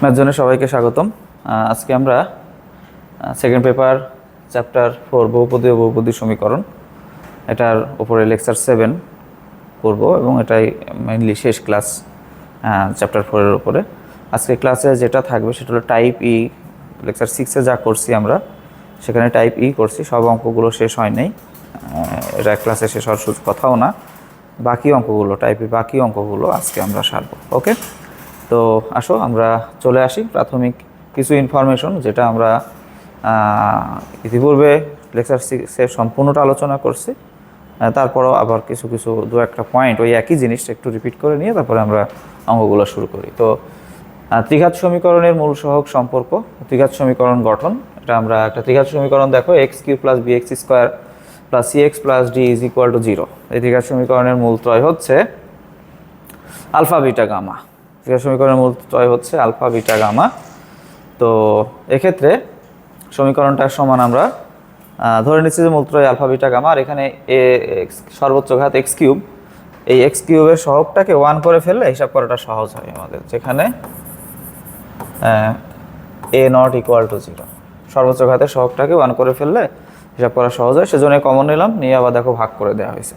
Math জোনে সবাইকে স্বাগতম। আজকে আমরা সেকেন্ড পেপার চ্যাপ্টার 4 বহুপদী ও বহুপদী সমীকরণ এটার উপরে লেকচার 7 করব এবং এটাই মেইনলি শেষ ক্লাস চ্যাপ্টার 4 এর উপরে। আজকে ক্লাসে যেটা থাকবে সেটা হলো টাইপ ই। লেকচার 6 এ যা করছি আমরা সেখানে টাইপ ই করছি, সব অঙ্কগুলো শেষ হয় নাই। এটা ক্লাসে শেষ হওয়ার কথাও না। বাকি অঙ্কগুলো টাইপ ই বাকি অঙ্কগুলো আজকে আমরা সারবো। ওকে, তো আসো আমরা চলে আসি প্রাথমিক কিছু ইনফরমেশন যেটা আমরা ইতিপূর্বে লেকচার 6-এর সম্পূর্ণটা আলোচনা করছি। তারপরও আবার কিছু দু একটা পয়েন্ট ওই একই জিনিসটা একটু রিপিট করে নিয়ে তারপরে আমরা অঙ্কগুলো শুরু করি। তো ত্রিঘাত সমীকরণের মূল সহগ সম্পর্ক, ত্রিঘাত সমীকরণ গঠন। এটা আমরা একটা ত্রিঘাত সমীকরণ দেখো x³ + bx² + cx + d = 0। এই ত্রিঘাত সমীকরণের মূল ত্রয় হচ্ছে আলফা বিটা গামা। ত্রিঘাত সমীকরণের মূল ত্রয় হচ্ছে আলফা বিটা গামা। তো এক্ষেত্রে সমীকরণটার সমান আমরা ধরে নিচ্ছি যে মূলত্রয় আলফা বিটা গামা, আর এখানে সর্বোচ্চ ঘাত x³, এই x³ এর সহগটাকে 1 করে ফেললে হিসাব করাটা সহজ হয় আমাদের, যেখানে a0 = 0। সর্বোচ্চ ঘাতের সহগটাকে 1 করে ফেললে হিসাব করা সহজ হয়, সেজন্য কমন নিলাম, নিয়ে আবার দেখো ভাগ করে দেওয়া হয়েছে।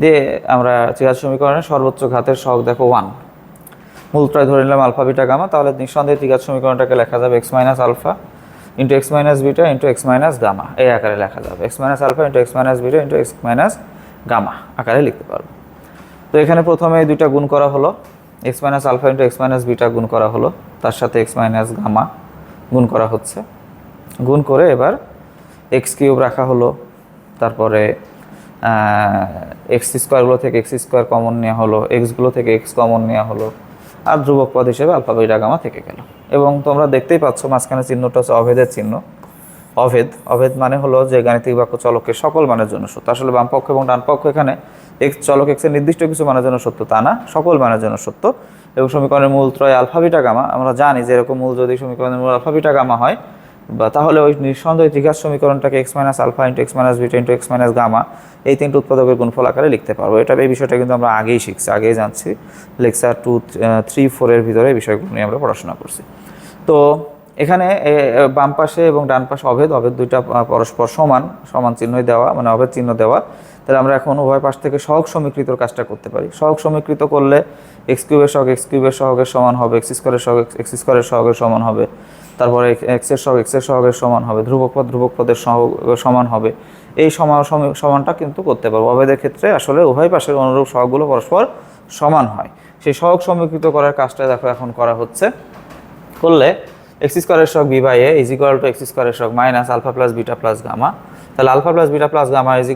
দিয়ে আমরা ত্রিঘাত সমীকরণের সর্বোচ্চ ঘাতের সহগ দেখো 1, মূলত্রয় ধরে নিলাম আলফা বিটা গামা। তাহলে নিঃসন্দেহে ত্রিঘাত সমীকরণটাকে লেখা যাবে x - alpha * x - beta * x - gamma, এই আকারে লেখা যাবে। x - alpha * x - beta * x - gamma আকারে লিখতে পারবো। তো এখানে প্রথমে এই দুইটা গুণ করা হলো, x - আলফা * x - বিটা গুণ করা হলো, তার সাথে x - গামা গুণ করা হচ্ছে। গুণ করে এবার x³ রাখা হলো, তারপরে x² থেকে x² কমন নেওয়া হলো, x থেকে x কমন নেওয়া হলো, আর ধ্রুবক পদ হিসেবে আলফা বিটা গামা থেকে গেল। এবং তোমরা দেখতেই পাচ্ছ মাঝখানে চিহ্নটা হচ্ছে অভেদের চিহ্ন। অভেদ মানে হলো যে গাণিতিক বাক্য চলকের সকল মানের জন্য সত্য। আসলে বাম পক্ষ এবং ডান পক্ষ এখানে চলক x এর নির্দিষ্ট কিছু মানের জন্য সত্য তা না, সকল মানের জন্য সত্য। এবং সমীকরণের মূল ত্রয় আলফা বিটা গামা, আমরা জানি যে এরকম মূল যদি সমীকরণের মূল আলফা বিটা গামা হয়, বা তাহলে ওই নিঃসন্দেহে ত্রিঘাত সমীকরণটাকে x - alpha * x - beta * x - gamma এই তিনটে উৎপাদকের গুণফল আকারে লিখতে পারবো। এই বিষয়টা কিন্তু আমরা আগেই শিখছি, আগেই জানছি। লেকচার 2, 3, 4 এর ভিতরে এই বিষয়গুলো নিয়ে আমরা পড়াশোনা করছি। তো এখানে বাম পাশে এবং ডান পাশে অভেদ দুইটা পরস্পর সমান চিহ্নই দেওয়া, মানে অভেদ চিহ্ন দেওয়া। তাহলে আমরা এখন উভয় পাশ থেকে সহগ সমীকৃতর কাজটা করতে পারি। সহগ সমীকৃত করলে x³ এর সহগ x³ এর সহগের সমান হবে, x² এর সহগ x² এর সহগের সমান হবে, তারপরে x এর সহগ x এর সহগের সমান হবে, ধ্রুবক পদের সহগ সমান হবে। এই সমানটা কিন্তু করতে পারবো। অভেদের ক্ষেত্রে আসলে উভয় পাশের অনুরূপ সহগগুলো পরস্পর সমান হয়। সেই সহগ সমীকৃত করার কাজটা দেখো এখন করা হচ্ছে। করলে x² এর সহগ b/a = x² এর সহগ - আলফা + বিটা + গামা। তাহলে আলফা + বিটা + গামা =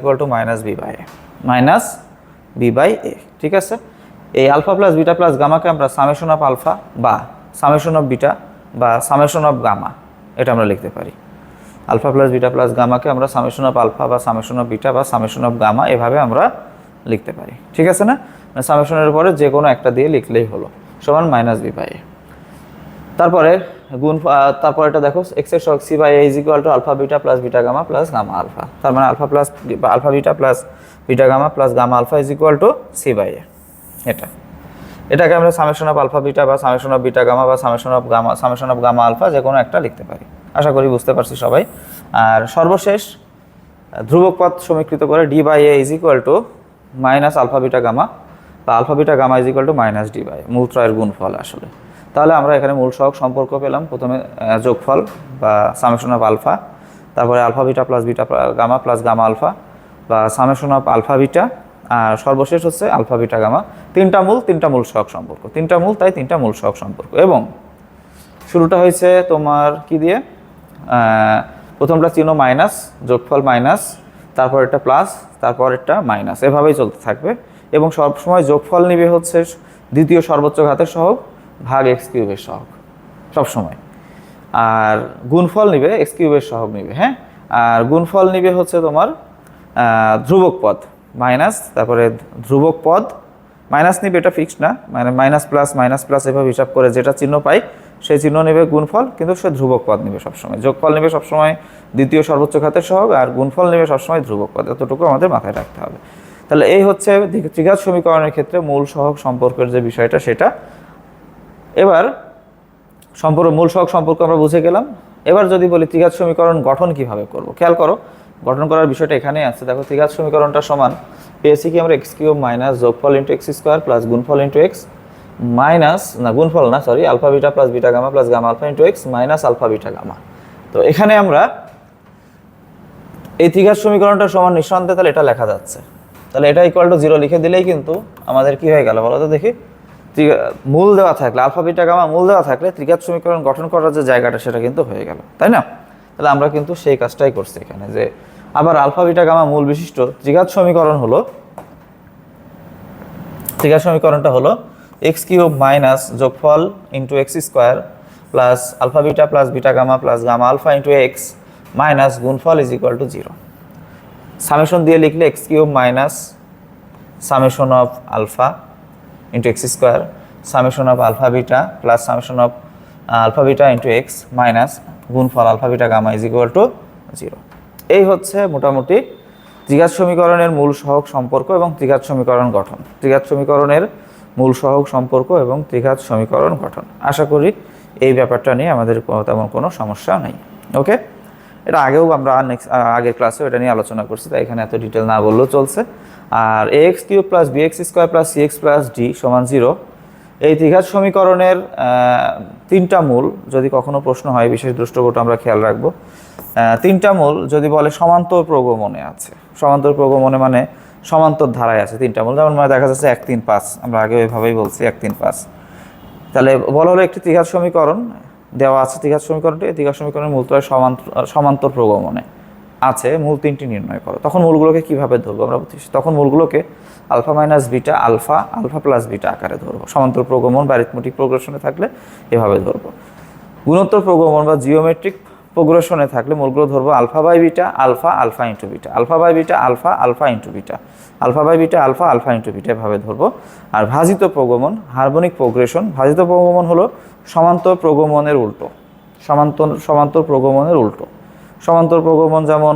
-b/a। ঠিক আছে, এই আলফা + বিটা + গামাকে আমরা সামেশন অফ আলফা বা সামেশন অফ বিটা বা সামেশন অফ গামা এটা আমরা লিখতে পারি। আলফা + বিটা + গামাকে আমরা সামেশন অফ আলফা বা সামেশন অফ বিটা বা সামেশন অফ গামা এভাবে আমরা লিখতে পারি। ঠিক আছে না, সামেশনের উপরে যে কোনো একটা দিয়ে লিখলেই হলো, সমান -b/a। তারপরে তারপর এটা দেখো x এর সহগ c/a = alpha beta + beta gamma + gamma alpha. তার মানে alpha beta + beta gamma + gamma alpha = c/a। এটাকে আমরা সামেশন অফ আলফা বিটা বা সামেশন অফ বিটা গামা বা সামেশন অফ গামা আলফা যে কোনো একটা লিখতে পারি। আশা করি বুঝতে পারছি সবাই। আর সর্বশেষ ধ্রুবক পদ সমীকৃত করে d/a = আলফা বিটা গামা বা আলফা বিটা গামা = -d/a, মূল ত্রয়ের গুণফল আসলে। তাহলে আমরা এখানে মূল সহগ সম্পর্ক পেলাম। প্রথমে যোগফল বা সামেশন অফ আলফা, তারপরে alpha beta + beta gamma + gamma alpha বা সামেশন অফ আলফা বিটা, আর সর্বশেষ হচ্ছে আলফা বিটা গামা। তিনটা মূল সহগ সম্পর্ক, তিনটা মূল, তাই তিনটা মূল সহগ সম্পর্ক। এবং শুরুটা হয়েছে তোমার কি দিয়ে, প্রথমটা চিহ্ন মাইনাস, যোগফল মাইনাস, তারপর একটা প্লাস, তারপর একটা মাইনাস, এভাবেই চলতে থাকবে। এবং সবসময় যোগফল নিবে হচ্ছে দ্বিতীয় সর্বোচ্চ ঘাতের সহগ ভাগ x³ এর সহগ সবসময়, আর গুণফল নিবে x³ এর সহগ নিবে। হ্যাঁ, আর গুণফল নিবে হচ্ছে তোমার ধ্রুবক পদ মাইনাস, তারপরে ধ্রুবক পদ মাইনাস নিবে, এটা ফিক্সড না, মানে মাইনাস প্লাস এভাবে হিসাব করে যেটা চিহ্ন পাই সেই চিহ্ন নেবে গুণফল, কিন্তু সে ধ্রুবক পদ নেবে সবসময়। যোগফল নেবে সবসময় দ্বিতীয় সর্বোচ্চ ঘাতের সহগ, আর গুণফল নেবে সবসময় ধ্রুবক পদ। এতটুকু আমাদের মাথায় রাখতে হবে। তাহলে এই হচ্ছে ত্রিঘাত সমীকরণের ক্ষেত্রে মূল সহগ সম্পর্কের যে বিষয়টা সেটা। এবার মূল সহগ সম্পর্ক আমরা বুঝে গেলাম। এবার যদি বলি ত্রিঘাত সমীকরণ গঠন কিভাবে করব, খেয়াল করো গঠন করার বিষয়টা এখানেই আছে। দেখো ত্রিঘাত সমীকরণটা সমান পেয়েছি কি আমরা এক্স কিউব মাইনাস যোগফল ইন্টু এক্স স্কোয়ার প্লাস গুণফল ইন্টু এক্স মাইনাস না গুণফল না sorry alpha beta plus beta gamma plus gamma alpha into x minus alpha beta gamma. তো এখানে আমরা এই ত্রিঘাত সমীকরণটা সমান নিঃসন্দেহে তাহলে এটা লেখা যাচ্ছে। তাহলে এটা ইকুয়াল টু 0 লিখে দিলেই কিন্তু আমাদের কি হয়ে গেল বলো তো দেখি, মূল দেওয়া থাকলে আলফা বিটা গামা মূল দেওয়া থাকলে ত্রিঘাত সমীকরণ গঠন করার যে জায়গাটা সেটা কিন্তু হয়ে গেল, তাই না? তাহলে আমরা কিন্তু সেই কাজটাই করছি এখানে, যে আবার আলফা বিটা গামা মূল বিশিষ্ট ত্রিঘাত সমীকরণটা হলো এক্স কিউব মাইনাস যোগফল into x square plus alpha beta plus beta gamma plus gamma alpha into x minus গুণফল ইজ ইকুয়াল টু 0। সামেশন দিয়ে লিখলে x cube minus summation of alpha into x square summation of alpha beta plus summation of alpha beta into x minus গুণফল alpha beta gamma is equal to 0। এই হচ্ছে মোটামুটি ত্রিঘাত সমীকরণের মূল সহগ সম্পর্ক এবং ত্রিঘাত সমীকরণ গঠন। ত্রিঘাত সমীকরণের মূল সহগ সম্পর্ক এবং ত্রিঘাত সমীকরণ গঠন। আশা করি এই ব্যাপারটা নিয়ে আমাদের তেমন কোনো সমস্যা নেই। ওকে, এটা আগেও আমরা আগের ক্লাসেও এটা নিয়ে আলোচনা করছি, তাই এখানে এত ডিটেল না বললেও চলছে। আর a x cube plus b x square plus c x plus d সমান 0, এই ত্রিঘাত সমীকরণের তিনটা মূল যদি কখনো প্রশ্ন হয়, বিশেষ দ্রষ্টব্যটা আমরা খেয়াল রাখবো। তিনটা মূল যদি বলে সমান্তর প্রগমনে আছে, সমান্তর প্রগমনে মানে সমান্তর ধারায় আছে তিনটা মূল, যেমন মানে দেখা যাচ্ছে 1 3 5, আমরা আগে ওইভাবেই বলছি 1 3 5। তাহলে বলা হলো একটি ত্রিঘাত সমীকরণ দেওয়া আছে, ত্রিঘাত সমীকরণটি এই ত্রিঘাত সমীকরণের মূলত্রয় সমান্তর প্রগমনে আছে, মূল তিনটি নির্ণয় করো। তখন মূলগুলোকে কিভাবে ধরবো আমরা বলছি, তখন মূলগুলোকে alpha minus beta alpha alpha plus beta আকারে ধরবো। সমান্তর প্রগমন বা অ্যারিথমেটিক প্রোগ্রেশনে থাকলে এভাবে ধরবো। গুণোত্তর প্রগমন বা জিওমেট্রিক প্রোগ্রেশনে থাকলে মূলগুলো ধরবো alpha by beta alpha alpha into beta, alpha by beta alpha alpha into beta, alpha by beta alpha alpha into beta এভাবে ধরবো। আর ভাজিত প্রগমন হারমোনিক প্রোগ্রেশন, ভাজিত প্রগমন হলো সমান্তর প্রগমনের উল্টো, সমান্তর প্রগমনের উল্টো। সমান্তর প্রগমন যেমন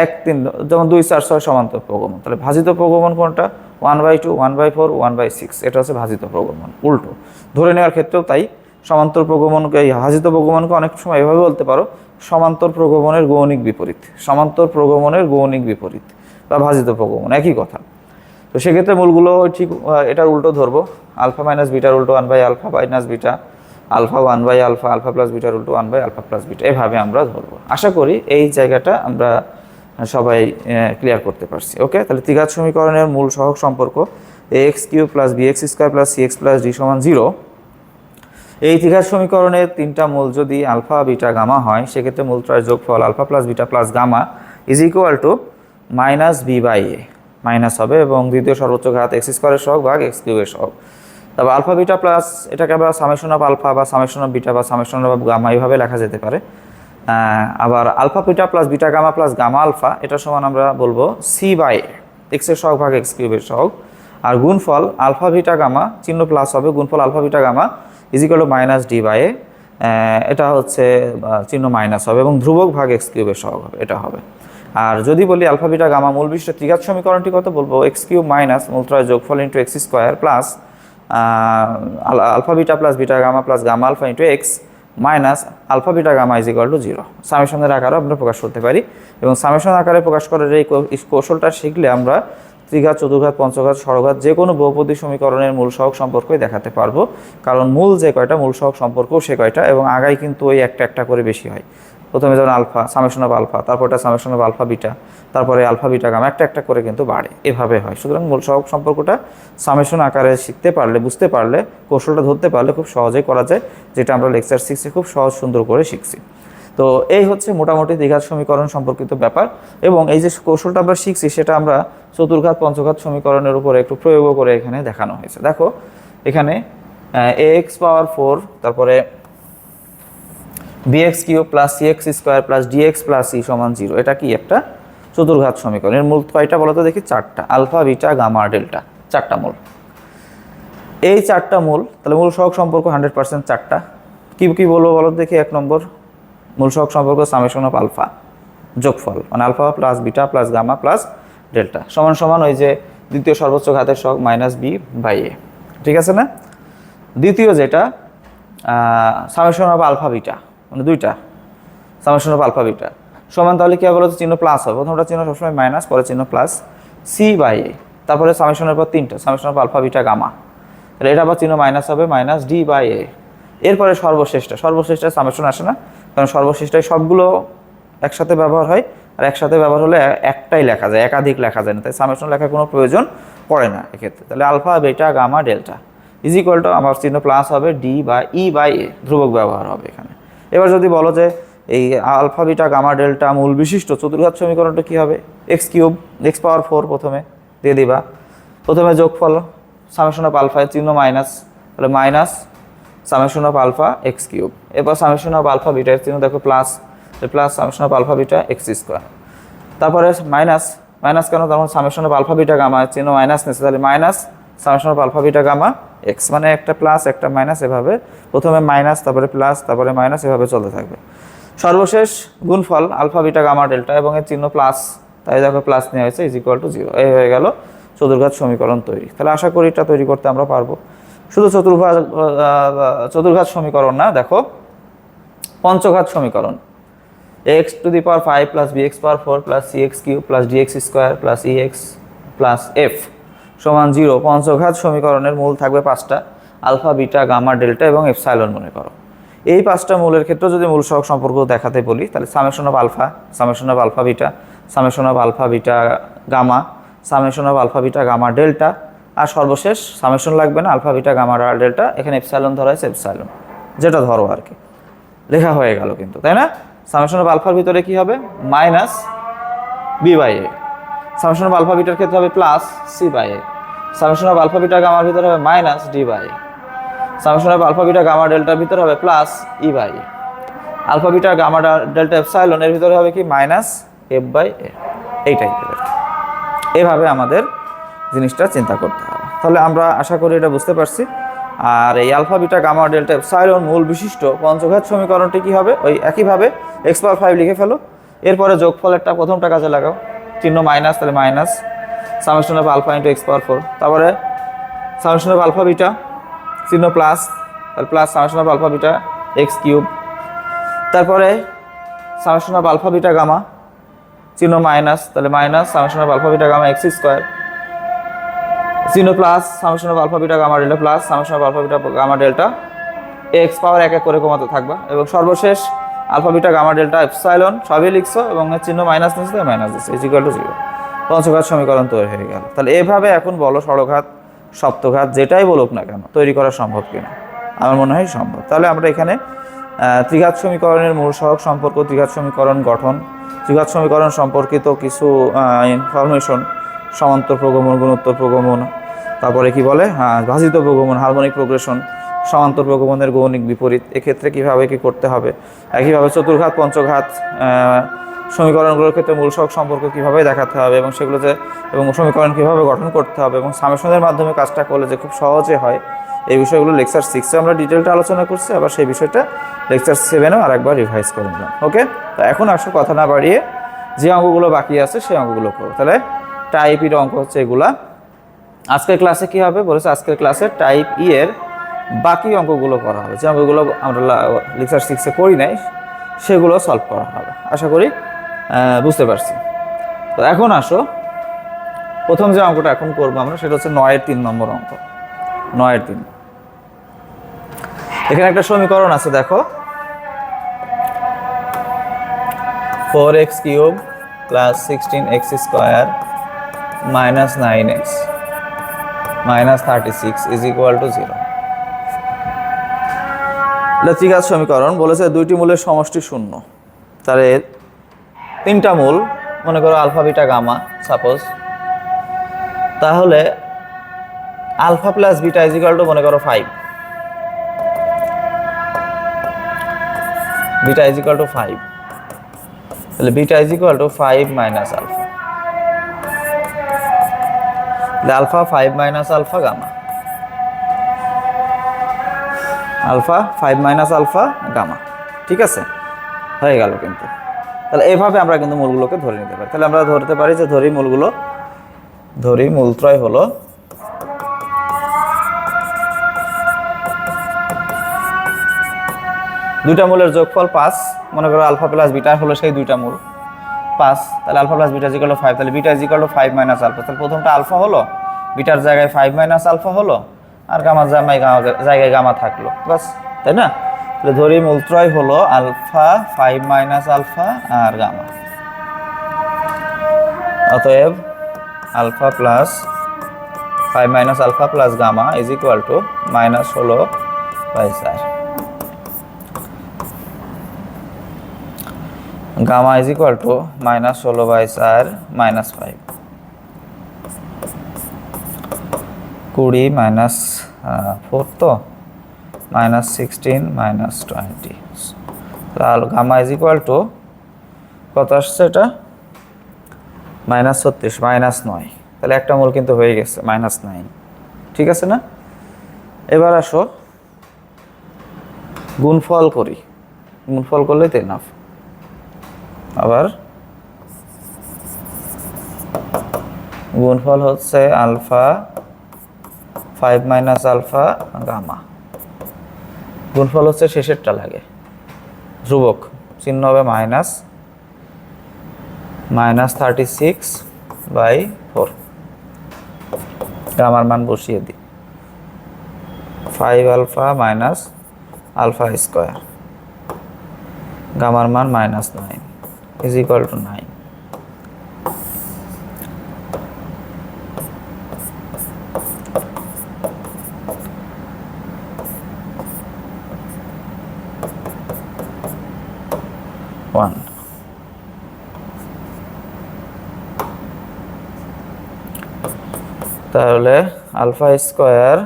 1 3 যেমন 2 4 6 সমান্তর প্রগমন, তাহলে ভাজিত প্রগমন কোনটা 1/2 1/4 1/6, এটা হচ্ছে ভাজিত প্রগমন উল্টো। ধরে নেওয়ার ক্ষেত্রেও তাই, সমান্তর প্রগমনকে ভাজিত প্রগমনকে অনেক সময় এভাবে বলতে পারো সমান্তর প্রগমনের গৌণিক বিপরীত, সমান্তর প্রগমনের গৌণিক বিপরীত বা ভাজিত প্রগমন একই কথা। তো সেক্ষেত্রে মূলগুলো ঠিক এটার উল্টো ধরবো, আলফা মাইনাস বিটার উল্টো 1 by alpha minus beta, alpha 1 by alpha alpha plus বিটার উল্টো 1 বাই আলফা প্লাস বিটা, এভাবে আমরা ধরবো। আশা করি এই জায়গাটা আমরা সবাই ক্লিয়ার করতে পারছি। ওকে, তাহলে ত্রিঘাত সমীকরণের মূল সহগ সম্পর্ক a x cube plus b x square plus c x plus d সমান 0। এই ত্রিঘাত সমীকরণের তিনটা মূল যদি আলফা বিটা গামা হয়, সেক্ষেত্রে মূলত্রয়ের যোগফল alpha plus beta plus gamma is equal to minus b by a, minus হবে এবং দ্বিতীয় সর্বোচ্চ ঘাত এক্স স্কোয়ারের সহগ ভাগ এক্স কিউবের সহগ। তারপর আলফা বিটা প্লাস এটাকে আবার সামেশন অফ আলফা বা সামেশন অফ বিটা বা সামেশন অফ গামা এইভাবে লেখা যেতে পারে। আবার alpha beta plus beta gamma plus gamma alpha এটা সমান আমরা বলবো সি বাই এক্সের সহগ ভাগ এক্স কিউবের সহগ। আর গুণফল আলফা বিটা গামা চিহ্ন প্লাস হবে, গুণফল alpha beta gamma is equal to minus d by a, এটা হচ্ছে চিহ্ন মাইনাস হবে এবং ধ্রুবক ভাগ এক্স কিউবের সহগ হবে, এটা হবে। আর যদি বলি আলফা বিটা গামা মূল বিশিষ্ট ত্রিঘাত সমীকরণটি কত বলবো এক্স কিউব মাইনাস মূলত্রয় যোগফল into x square plus alpha beta plus beta gamma plus gamma alpha into x minus alpha beta gamma is equal to 0। সামেশনের আকারেও আমরা প্রকাশ করতে পারি এবং সামেশন আকারে প্রকাশ করার এই কৌশলটা শিখলে আমরা ত্রিঘাত চতুর্ঘাত পঞ্চঘাত ষড়ঘাত যে কোনো বহুপদী সমীকরণের মূল সহগ সম্পর্কই দেখাতে পারবো, কারণ মূল যে কয়টা মূল সহগ সম্পর্কও সে কয়টা এবং আগাই কিন্তু ওই একটা একটা করে বেশি হয়। প্রথমে যেমন আলফা সামেশন অফ আলফা, তারপর এটা সামেশন অফ আলফা বিটা, তারপরে আলফা বিটা গামা একটা একটা করে কিন্তু বাড়ে, এভাবে হয়। সুতরাং মূল সহগ সম্পর্কটা সামেশন আকারে শিখতে পারলে, বুঝতে পারলে, কৌশলটা ধরতে পারলে খুব সহজেই করা যায়, যেটা আমরা লেকচার 6-এ খুব সহজ সুন্দর করে শিখছি। তো এই হচ্ছে মোটামুটি দ্বিঘাত সমীকরণ সম্পর্কিত ব্যাপার এবং এই যে কৌশলটা আমরা শিখছি সেটা আমরা চতুর্ঘাত পঞ্চঘাত সমীকরণের উপরে একটু প্রয়োগ করে এখানে দেখানো হয়েছে। দেখো এখানে এ এক্স পাওয়ার 4 তারপরে bx cube plus cx square plus dx plus c সমান 0, এটা কি একটা চতুর্ঘাত সমীকরণ। এর মূল কয়টা বলো তো দেখি, 4টা, আলফা বিটা গামা ডেল্টা, 4টা মূল। এই 4টা মূল, তাহলে মূল সহগ সম্পর্ক 100% 4টা। কি কি বলবো বলো দেখি। 1 নম্বর মূল সহগ সম্পর্ক সামেশন অফ আলফা যোগফল মানে alpha plus beta plus gamma plus delta সমান সমান ওই যে দ্বিতীয় সর্বোচ্চ ঘাতের সহগ মাইনাস বি বাই এ, ঠিক আছে না? দ্বিতীয় যেটা সামেশন অফ আলফা বিটা, মানে দুইটা সামেশন অফ আলফা বিটা সমান, তাহলে কি হবে বলতো, চিহ্ন প্লাস হবে, প্রথমটা চিহ্ন সবসময় মাইনাস, পরে চিহ্ন প্লাস, সি বাই এ, তারপরে সামেশনের পর তিনটা summation of alpha beta gamma, তাহলে এটা আবার চিহ্ন মাইনাস হবে, মাইনাস ডি বাই এ। এরপরে সর্বশেষটা সামেশন আসে না, কারণ সর্বশেষটায় সবগুলো একসাথে ব্যবহার হয়, আর একসাথে ব্যবহার হলে একটাই লেখা যায়, একাধিক লেখা যায় না, তাই সামেশন লেখার কোনো প্রয়োজন পড়ে না এক্ষেত্রে। তাহলে alpha beta gamma delta is equal to আমার চিহ্ন প্লাস হবে ডি বা ই বাই এ, ধ্রুবক ব্যবহার হবে এখানে। এবার যদি বলো যে এই আলফা বিটা গামা ডেল্টা মূল বিশিষ্ট চতুর্ঘাত সমীকরণটা কী হবে, এক্স কিউব, এক্স পাওয়ার 4 প্রথমে দিয়ে দিবা, প্রথমে যোগফল সামেশন অফ আলফা, চিহ্ন মাইনাস, তাহলে minus summation of alpha x cube, এরপর সামেশন অফ আলফা বিটা, এর চিহ্ন দেখো plus, plus summation of alpha beta x square, তারপরে মাইনাস, মাইনাস কেন, তখন summation of alpha beta gamma, চিহ্ন মাইনাস নিচ্ছে, তাহলে minus summation of alpha beta gamma x, মানে একটা প্লাস একটা মাইনাস, এভাবে প্রথমে মাইনাস তারপরে প্লাস তারপরে মাইনাস, এভাবে চলতে থাকবে। সর্বশেষ গুণফল আলফা বিটা গামা ডেল্টা এবং এর চিহ্ন প্লাস, তাই দেখো প্লাস নেওয়া হয়েছে, ইজ ইকুয়াল টু 0। এই হয়ে গেল চতুর্ঘাত সমীকরণ তৈরি। তাহলে আশা করি এটা তৈরি করতে আমরা পারবো। শুধু চতুর্ঘাত সমীকরণ না, দেখো পঞ্চঘাত সমীকরণ, x to the power 5 plus b x power 4 plus c x cube plus d x square plus e x plus f সমান 0। পঞ্চঘাত সমীকরণের মূল থাকবে 5টা, আলফা বিটা গামা ডেল্টা এবং এপসাইলন মনে করো। এই 5টা মূলের ক্ষেত্রে যদি মূল সহগ সম্পর্ক দেখাতে বলি, তাহলে summation of alpha, summation of alpha beta, summation of alpha beta gamma, summation of alpha beta gamma delta, আর সর্বশেষ সামেশন লাগবে না, আলফা বিটা গামা ডেল্টা, এখানে এপসাইলন ধরা হয়েছে, এপসাইলন যেটা ধরো আর কি, লেখা হয়ে গেল কিন্তু, তাই না? সামেশন অফ আলফার ভিতরে কি হবে, minus b by a, summation of alpha বিটার ক্ষেত্রে হবে plus c by a, summation of alpha beta গামার ভিতরে হবে minus d by a, summation of alpha beta gamma ডেল্টার ভিতরে হবে plus e by a, alpha beta gamma delta epsilon এর ভিতরে হবে কি মাইনাস এফ বাই এ, এই টাইপের। এভাবে আমাদের জিনিসটা চিন্তা করতে হবে। তাহলে আমরা আশা করি এটা বুঝতে পারছি। আর এই alpha beta gamma delta epsilon মূল বিশিষ্ট পঞ্চঘাত সমীকরণটি কী হবে, ওই একইভাবে এক্স পাওয়ার 5 লিখে ফেলো, এরপরে যোগফলেরটা প্রথমটা কাজে লাগাও, চিহ্ন মাইনাস, তাহলে minus summation of alpha into x power 4, তারপরে সামেশন অফ আলফা বিটা, চিহ্ন প্লাস, তাহলে plus summation of alpha beta x cube, তারপরে summation of alpha beta gamma, চিহ্ন মাইনাস, তাহলে minus summation of alpha beta gamma x square, চিহ্ন plus summation of alpha beta gamma delta plus summation of alpha beta gamma delta x power এক এক করে কমাতে থাকবা, এবং সর্বশেষ alpha beta gamma delta epsilon সবই লিখছো এবং চিহ্ন মাইনাস নিচ্ছে, মাইনাস দিচ্ছে, ইজ ইকুয়াল টু 0। পঞ্চঘাত সমীকরণ তৈরি হয়ে গেল। তাহলে এভাবে এখন বলো ষড়ঘাত সপ্তঘাত যেটাই বলুক না কেন তৈরি করা সম্ভব কিনা, আমার মনে হয় সম্ভব। তাহলে আমরা এখানে ত্রিঘাত সমীকরণের মূল সহগ সম্পর্ক, ত্রিঘাত সমীকরণ গঠন, ত্রিঘাত সমীকরণ সম্পর্কিত কিছু ইনফরমেশন, সমান্তর প্রগমন, গুণোত্তর প্রগমন, তারপরে কি বলে ভাজিত প্রগমন, হারমোনিক প্রোগ্রেশন, সমান্তর প্রগমনের গৌণিক বিপরীত, এক্ষেত্রে কীভাবে কী করতে হবে, একইভাবে চতুর্ঘাত পঞ্চঘাত সমীকরণগুলোর ক্ষেত্রে মূল সহগ সম্পর্ক কীভাবে দেখাতে হবে এবং সেগুলোতে এবং সমীকরণ কীভাবে গঠন করতে হবে এবং সামেশনের মাধ্যমে কাজটা করলে যে খুব সহজে হয়, এই বিষয়গুলো লেকচার 6-এ আমরা ডিটেলটা আলোচনা করছি, আবার সেই বিষয়টা লেকচার 7-এও আরেকবার রিভাইজ করে নিলাম। ওকে, তো এখন আসো কথা না বাড়িয়ে যে অঙ্কগুলো বাকি আছে সেই অঙ্কগুলো করো। তাহলে টাইপ ইর অঙ্ক হচ্ছে এগুলা। আজকের ক্লাসে কী হবে বলেছে, আজকের ক্লাসে টাইপ ই এর বাকি অঙ্কগুলো করা হবে, যে অঙ্কগুলো আমরা লেকচার 6-এ করি নাই সেগুলো সলভ করা হবে। আশা করি বুঝতে পারছি। তো এখন আসো, প্রথম যে অঙ্কটা এখন করবো আমরা সেটা হচ্ছে 9-এর 3 নম্বর অঙ্ক। 9-এর 3, এখানে একটা সমীকরণ আছে, দেখো 4x cube plus 16x square minus 9x minus 36 is equal to 0। এটা ত্রিঘাত সমীকরণ। বলেছে দুইটি মূলের সমষ্টি 0, তাহলে 3টা মূল মনে করো আলফা বিটা গামা সাপোজ, তাহলে alpha plus beta is equal to মনে করো 5, বিটা ইজ ইকুয়াল টু 5, তাহলে beta is equal to 5 minus alpha, alpha 5 minus alpha gamma, alpha 5 minus alpha gamma. ঠিক আছে, হয়ে গেল কিন্তু। তাহলে এভাবে আমরা কিন্তু মূলগুলোকে ধরে নিতে পারি। তাহলে আমরা ধরতে পারি যে ধরি মূলগুলো, ধরি মূলত্রয় হলো দুইটা মূলের যোগফল 5, মনে করো আলফা প্লাস বিটা হলো সেই দুইটা মূল 5, তাহলে alpha plus beta equal to 5, তাহলে beta equal to 5 minus alpha, তাহলে প্রথমটা আলফা হলো, বিটার জায়গায় 5 মাইনাস আলফা হলো, আর গামার জায়গায় গামা থাকলো, বাস, তাই না? তাহলে ধরি মূলত্রয় হলো আলফা 5 মাইনাস আলফা আর গামা। অতএব alpha plus 5 minus alpha plus gamma is equal to -16/4, gamma is equal to -16/4 -5, 20 minus 4 তো -16 -20, তাহলে গামা ইজ ইকুয়াল টু কত আসছে, এটা -36 -9, তাহলে একটা মূল কিন্তু হয়ে গেছে -9, ঠিক আছে না? এবার আসো গুণফল করি, গুণফল করলেই তো এনাফ। আবার গুণফল হচ্ছে আলফা 5 মাইনাস আলফা গামা, গুণফল হচ্ছে শেষেরটা লাগে, ধ্রুবক চিহ্ন হবে -36/4, গামার মান বসিয়ে দিই, 5 আলফা মাইনাস আলফা স্কোয়ার, গামার মান -9 ইজ ইকুয়াল টু 9। তাহলে alpha square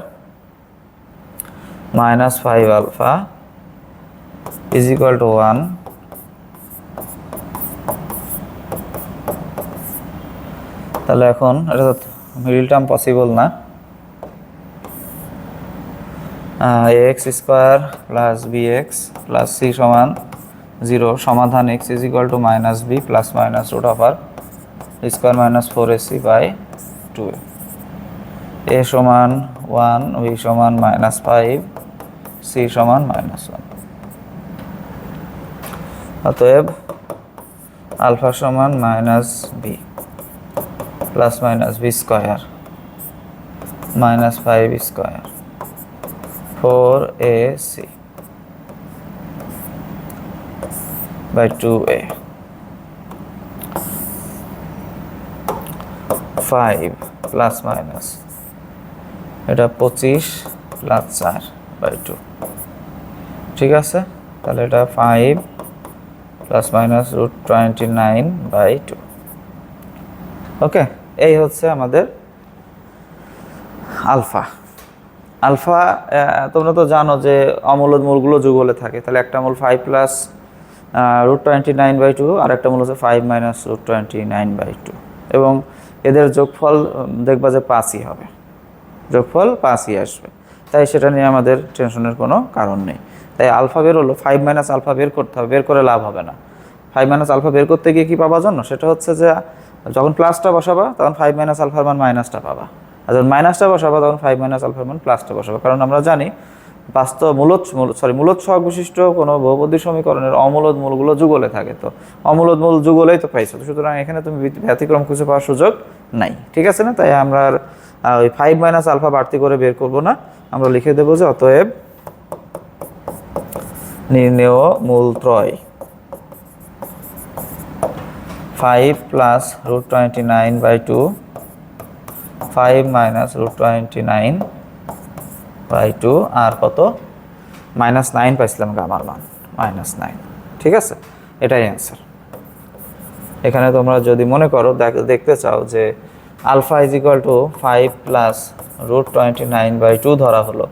-5 alpha is equal to 1, তাহলে এখন এটা তো মিডল টার্ম পসিবল না, ax square plus bx plus c সমান 0, সমাধান x is equal to -b plus minus root over square minus 4ac/2, a সমান 1, b সমান -5, c সমান -1। অতএব আলফা সমান -b plus minus b square -5 square 4ac/2a, 5 plus minus এটা 25 plus 4/2, ঠিক আছে? তাহলে এটা 5 প্লাস মাইনাস √29/2। ওকে, এই হচ্ছে আমাদের আলফা। আলফা তোমরা তো জানো যে অমূলদ মূলগুলো যুগলে থাকে, তাহলে একটা মূল 5 প্লাস √29/2 আর একটা মূল হচ্ছে 5 মাইনাস √29/2, এবং এদের যোগফল দেখবা যে 5ই হবে, যোগফল 5ই আসবে, তাই সেটা নিয়ে আমাদের টেনশনের কোনো কারণ নেই। তাই আলফা বের হলো, 5 মাইনাস আলফা বের করতে হবে, বের করে লাভ হবে না। 5 মাইনাস আলফা বের করতে গিয়ে কী পাবা জানো? সেটা হচ্ছে যে যখন প্লাসটা বসাবা তখন 5 মাইনাস আলফার মান মাইনাসটা পাবা, আর যখন মাইনাসটা বসাবা তখন 5 মাইনাস আলফার মান প্লাসটা বসাবা, কারণ আমরা জানি বাস্তব মূলদ সহগ বিশিষ্ট কোনো বহুপদী সমীকরণের অমূলদ মূলগুলো যুগলে থাকে, তো অমূলদ মূল যুগলেই তো পাইছো, সুতরাং এখানে তুমি ব্যতিক্রম খুঁজে পাওয়ার সুযোগ নাই, ঠিক আছে না? তাই আমরা ওই 5 মাইনাস আলফা বাড়তি করে বের করবো না, আমরা লিখে দেবো যে অতএব নির্ণেয় মূলত্রয় 5 প্লাস √29/2, 5 মাইনাস √29/2 আর কত -9 পাইছিলাম গামার মান -9, ঠিক আছে? এটাই অ্যান্সার। এখানে তোমরা যদি মনে করো দেখতে চাও যে alpha is equal to 5 plus √29/2 ধরা হলো,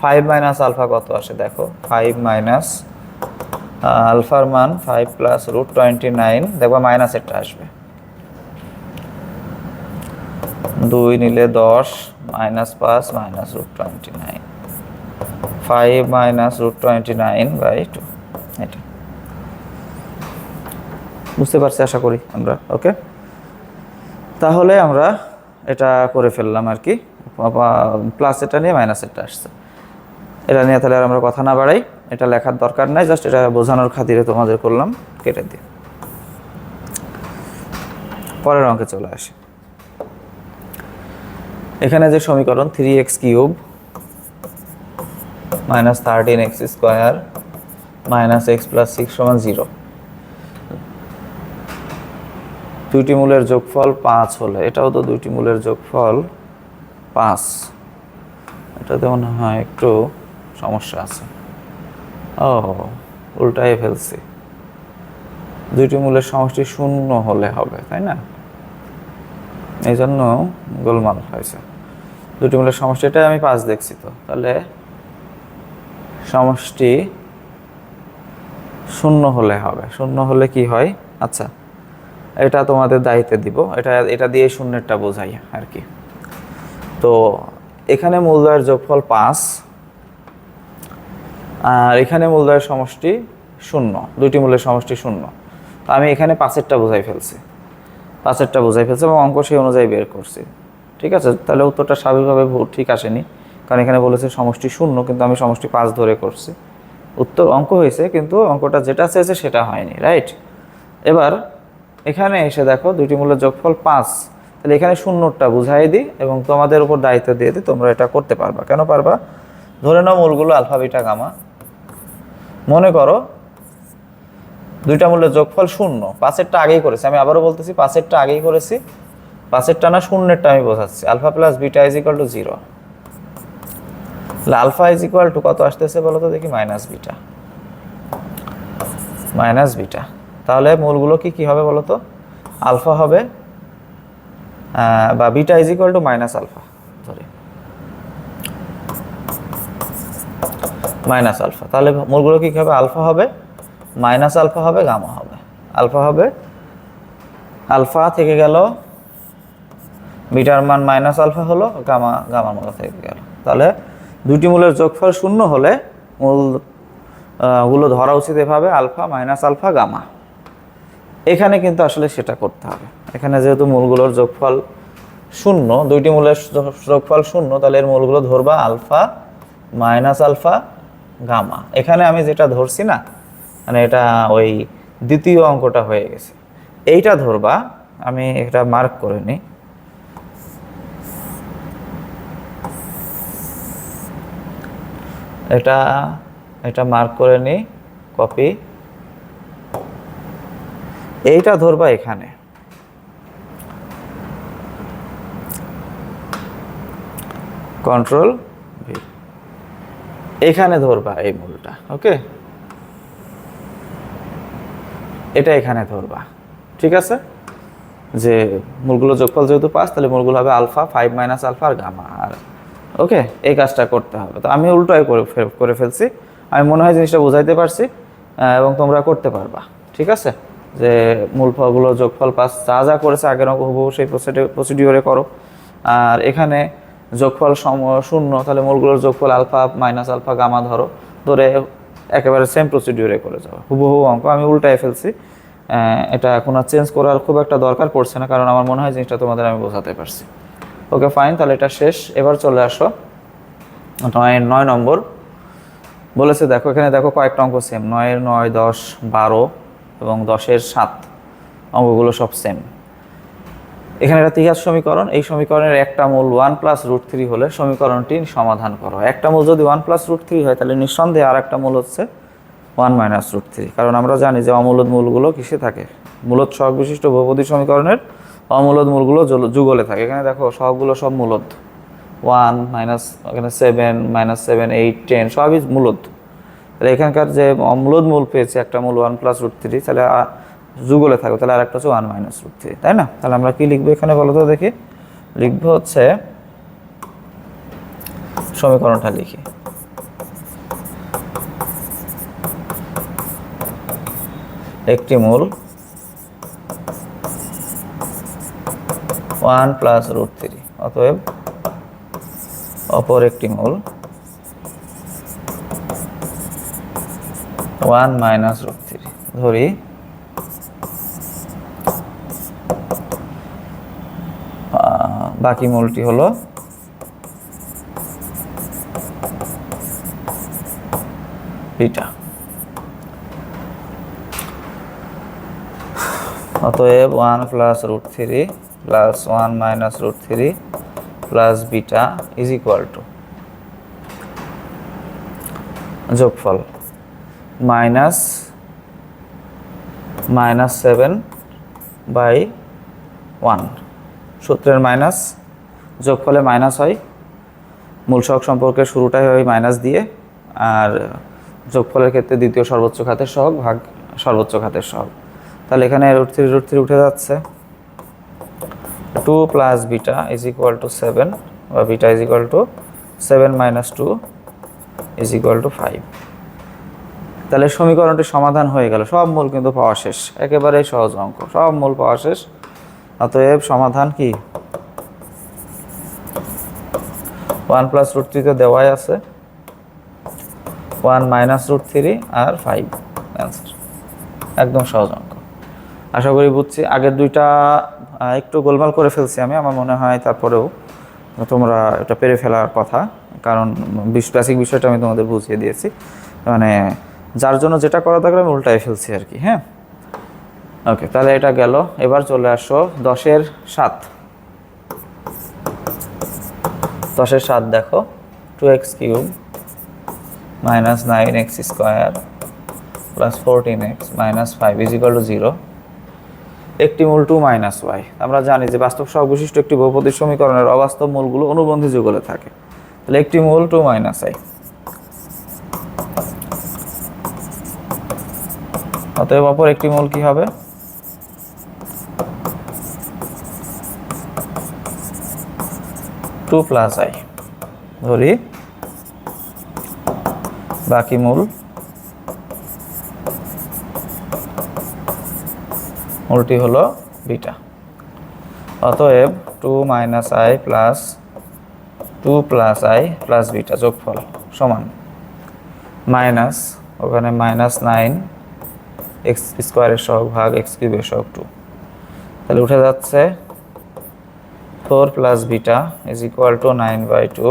5 মাইনাস আলফা কত আসে দেখো, 5 মাইনাস আলফার মান 5 প্লাস √29, দেখবা মাইনাস একটা আসবে, 2 নিলে 10 -5 মাইনাস √29, 5 মাইনাস √29/2, এটা বুঝতে পারছি আশা করি আমরা। ওকে, তাহলে আমরা এটা করে ফেললাম আর কি, প্লাস এটা নিয়ে মাইনাস এটা আসছে। এটা নিয়ে তাহলে আর আমরা কথা না বাড়াই, এটা লেখার দরকার নাই, জাস্ট এটা বোঝানোর খাতিরে তোমাদের করলাম, কেটে দিই। পরের অঙ্কে চলে আসি। এখানে যে সমীকরণ 3x³ - 13x² - x + 6 = 0, দুইটি মূলের যোগফল 5 হলে, এটাও তো দুইটি মূলের যোগফল 5, এটাতে মনে হয় একটু সমস্যা আছে। ও, উল্টাই ফেলছি, দুইটি মূলের সমষ্টি 0 হলে হবে, তাই না? এই জন্য গোলমাল হয়েছে। দুটি মূলের সমষ্টি, এটা আমি 5 দেখছি, তো তাহলে সমষ্টি 0 হলে হবে। 0 হলে কি হয়? আচ্ছা, এটা তোমাদের দায়িত্বে দিব, এটা দিয়ে শূন্যেরটা বোঝাই আর কি। তো এখানে মূলদ্বয়ের যোগফল 5 আর এখানে মূলদ্বয়ের সমষ্টি 0, দুইটি মূলের সমষ্টি 0। তো আমি এখানে 5-এরটা বোঝাই ফেলছি, 5-এরটা বোঝাই ফেলছি এবং অঙ্ক সেই অনুযায়ী বের করছি। ঠিক আছে, তাহলে উত্তরটা স্বাভাবিকভাবে ঠিক আসেনি, কারণ এখানে বলেছে সমষ্টি 0, কিন্তু আমি সমষ্টি 5 ধরে করছি। উত্তর অঙ্ক হয়েছে, কিন্তু অঙ্কটা যেটা চেয়েছে সেটা হয়নি, রাইট? এবার এখানে এসে দেখো দুইটি মূলের যোগফল 5, তাহলে এখানে 0টা বুঝাই দিই এবং তোমাদের উপর দায়িত্ব দিয়ে দিই, তোমরা এটা করতে পারবা। কেন পারবা? ধরে নাও মূলগুলো আলফা, বিটা, গামা। মনে করো দুইটা মূলের যোগফল 0, 5-এরটা আগেই করেছি, আমি আবারও বলতেছি 5-এরটা আগেই করেছি, 5-এরটা না 0-এরটা আমি বোঝাচ্ছি। আলফা প্লাস বিটা = 0, আলফা = কত আসতেছে বলো তো দেখি? -Beta, -beta. তাহলে মূলগুলো কি হবে বলো তো? আলফা হবে, বা বিটা = -আলফা, সরি -আলফা। তাহলে মূলগুলো কি হবে? আলফা হবে, -আলফা হবে, গামা হবে। আলফা হবে, আলফা থেকে গেল, বিটার মান -আলফা হলো, গামার মান থেকে গেল। তাহলে দুইটি মূলের যোগফল 0 হলে মূলগুলো ধরা উচিত এভাবে: আলফা, -আলফা, গামা। এখানে কিন্তু আসলে সেটা করতে হবে। এখানে যেহেতু মূলগুলোর যোগফল 0, দুইটি মূলের যোগফল 0, তাহলে এর মূলগুলো ধরবা আলফা, -আলফা, গামা। এখানে আমি যেটা ধরছি না, মানে এটা ওই দ্বিতীয় অঙ্কটা হয়ে গেছে, এইটা ধরবা। আমি এটা মার্ক করে নিই, এটা মার্ক করে নিই, কপি। এইটা ধরবা এখানে, কন্ট্রোল ভি, এখানে ধরবা এই মূলটা, ওকে? এটা এখানে ধরবা, ঠিক আছে? যে মূলগুলো যোগফল যেহেতু 5, তাহলে মূলগুলো হবে আলফা, 5 - আলফা আর গামা। আর ওকে, এই কাজটা করতে হবে। তো আমি উল্টোই করে ফেলছি। আমি মনে হয় জিনিসটা বোঝাইতে পারছি এবং তোমরা করতে পারবা, ঠিক আছে? যে মূলগুলো যোগফল 5 যা করেছে আগের অঙ্ক হুবহু সেই প্রসিডিওরে করো। আর এখানে যোগফল 0, তাহলে মূলগুলোর যোগফল আলফা, -আলফা, গামা ধরে একেবারে সেম প্রসিডিওরে করে যাও, হুবহু অঙ্ক। আমি উল্টাই ফেলছি, এটা এখন আর চেঞ্জ করার খুব একটা দরকার পড়ছে না, কারণ আমার মনে হয় জিনিসটা তোমাদের আমি বোঝাতে পারছি। ওকে, ফাইন, তাহলে এটা শেষ। এবার চলে আসো 9 নম্বর। বলেছে দেখো, এখানে দেখো কয়েকটা অঙ্ক সেম, 9-এর 9, 10, 12 এবং 10-এর 7, অঙ্কগুলো সব সেম। এখানে একটা ত্রিঘাত সমীকরণ, এই সমীকরণের একটা মূল 1 + √3 হলে সমীকরণটি সমাধান করো। একটা মূল যদি 1 + √3 হয়, তাহলে নিঃসন্দেহে আর একটা মূল হচ্ছে 1 - √3, কারণ আমরা জানি যে অমূলদ মূলগুলো কিসে থাকে? মূলদ সহগ বিশিষ্ট বহুপদী সমীকরণের অমূলদ মূলগুলো যুগলে থাকে। এখানে দেখো সহগগুলো সব মূলদ, 1 এখানে 7 -7 8 10 সবই মূলদ। তাহলে এখানকার যে অমূলদ মূল পেয়েছে একটা মূল 1 + √3, তাহলে যুগলে থাকবে, তাহলে আর একটা হচ্ছে 1 - √3, তাই না? তাহলে আমরা কি লিখবো এখানে বলো তো দেখি? লিখবো হচ্ছে, সমীকরণটা লিখি, একটি মূল 1 + √3, অতএব অপর একটি মূল 1 - √3 ধরি। বাকি মূলটি হলো বিটা। অতএব 1 plus root 3 plus 1 minus root 3 plus beta is equal to যোগফল মাইনাস 7/1। সূত্রের মাইনাস যোগফলে মাইনাস হয়, মূল সহগ সম্পর্কের শুরুটাই হয় মাইনাস দিয়ে, আর যোগফলের ক্ষেত্রে দ্বিতীয় সর্বোচ্চ ঘাতের সহগ ভাগ সর্বোচ্চ ঘাতের সহগ। তাহলে এখানে √3 উঠে যাচ্ছে। 2 plus beta is equal to 7, বা beta is equal to 7 minus 2 is equal to 5। তাহলে সমীকরণটি সমাধান হয়ে গেল, সব মূল কিন্তু পাওয়া শেষ, একেবারেই সহজ অঙ্ক, সব মূল পাওয়া শেষ। অতএব সমাধান কি 1 প্লাস √3 তো দেওয়াই আছে, 1 মাইনাস √3 আর 5 অ্যান্সার। একদম সহজ অঙ্ক, আশা করি বুঝছি। আগের দুইটা একটু গোলমাল করে ফেলছি আমি, আমার মনে হয়, তারপরেও তোমরা এটা পেরে ফেলার কথা, কারণ বেসিক বিষয়টা আমি তোমাদের বুঝিয়ে দিয়েছি। মানে যার জন্য যেটা করা দরকার আমি উল্টাই ফেলছি আর কি। হ্যাঁ, ওকে, তাহলে এটা গেল। এবার চলে আসো 10-এর 7। 10-এর 7 দেখো, 2x cube minus 9x square plus 14x minus 5 is equal to 0। একটি মূল 2 মাইনাস y। আমরা জানি যে বাস্তব সহগ বিশিষ্ট একটি বহুপদী সমীকরণের অবাস্তব মূলগুলো অনুবন্ধী যুগলে থাকে। তাহলে একটি মূল 2 মাইনাস y। অতএব অপর একটি মূল কি হবে? 2 প্লাস i ধরি, বাকি মূলটি হলো বিটা। অতএব 2 minus i plus 2 plus i plus beta যোগফল সমান মাইনাস, ওখানে মাইনাস 9x স্কোয়ারের সহগ ভাগ x কিউবের সহগ 2। তাহলে উঠে যাচ্ছে 4 plus beta is equal to 9/2,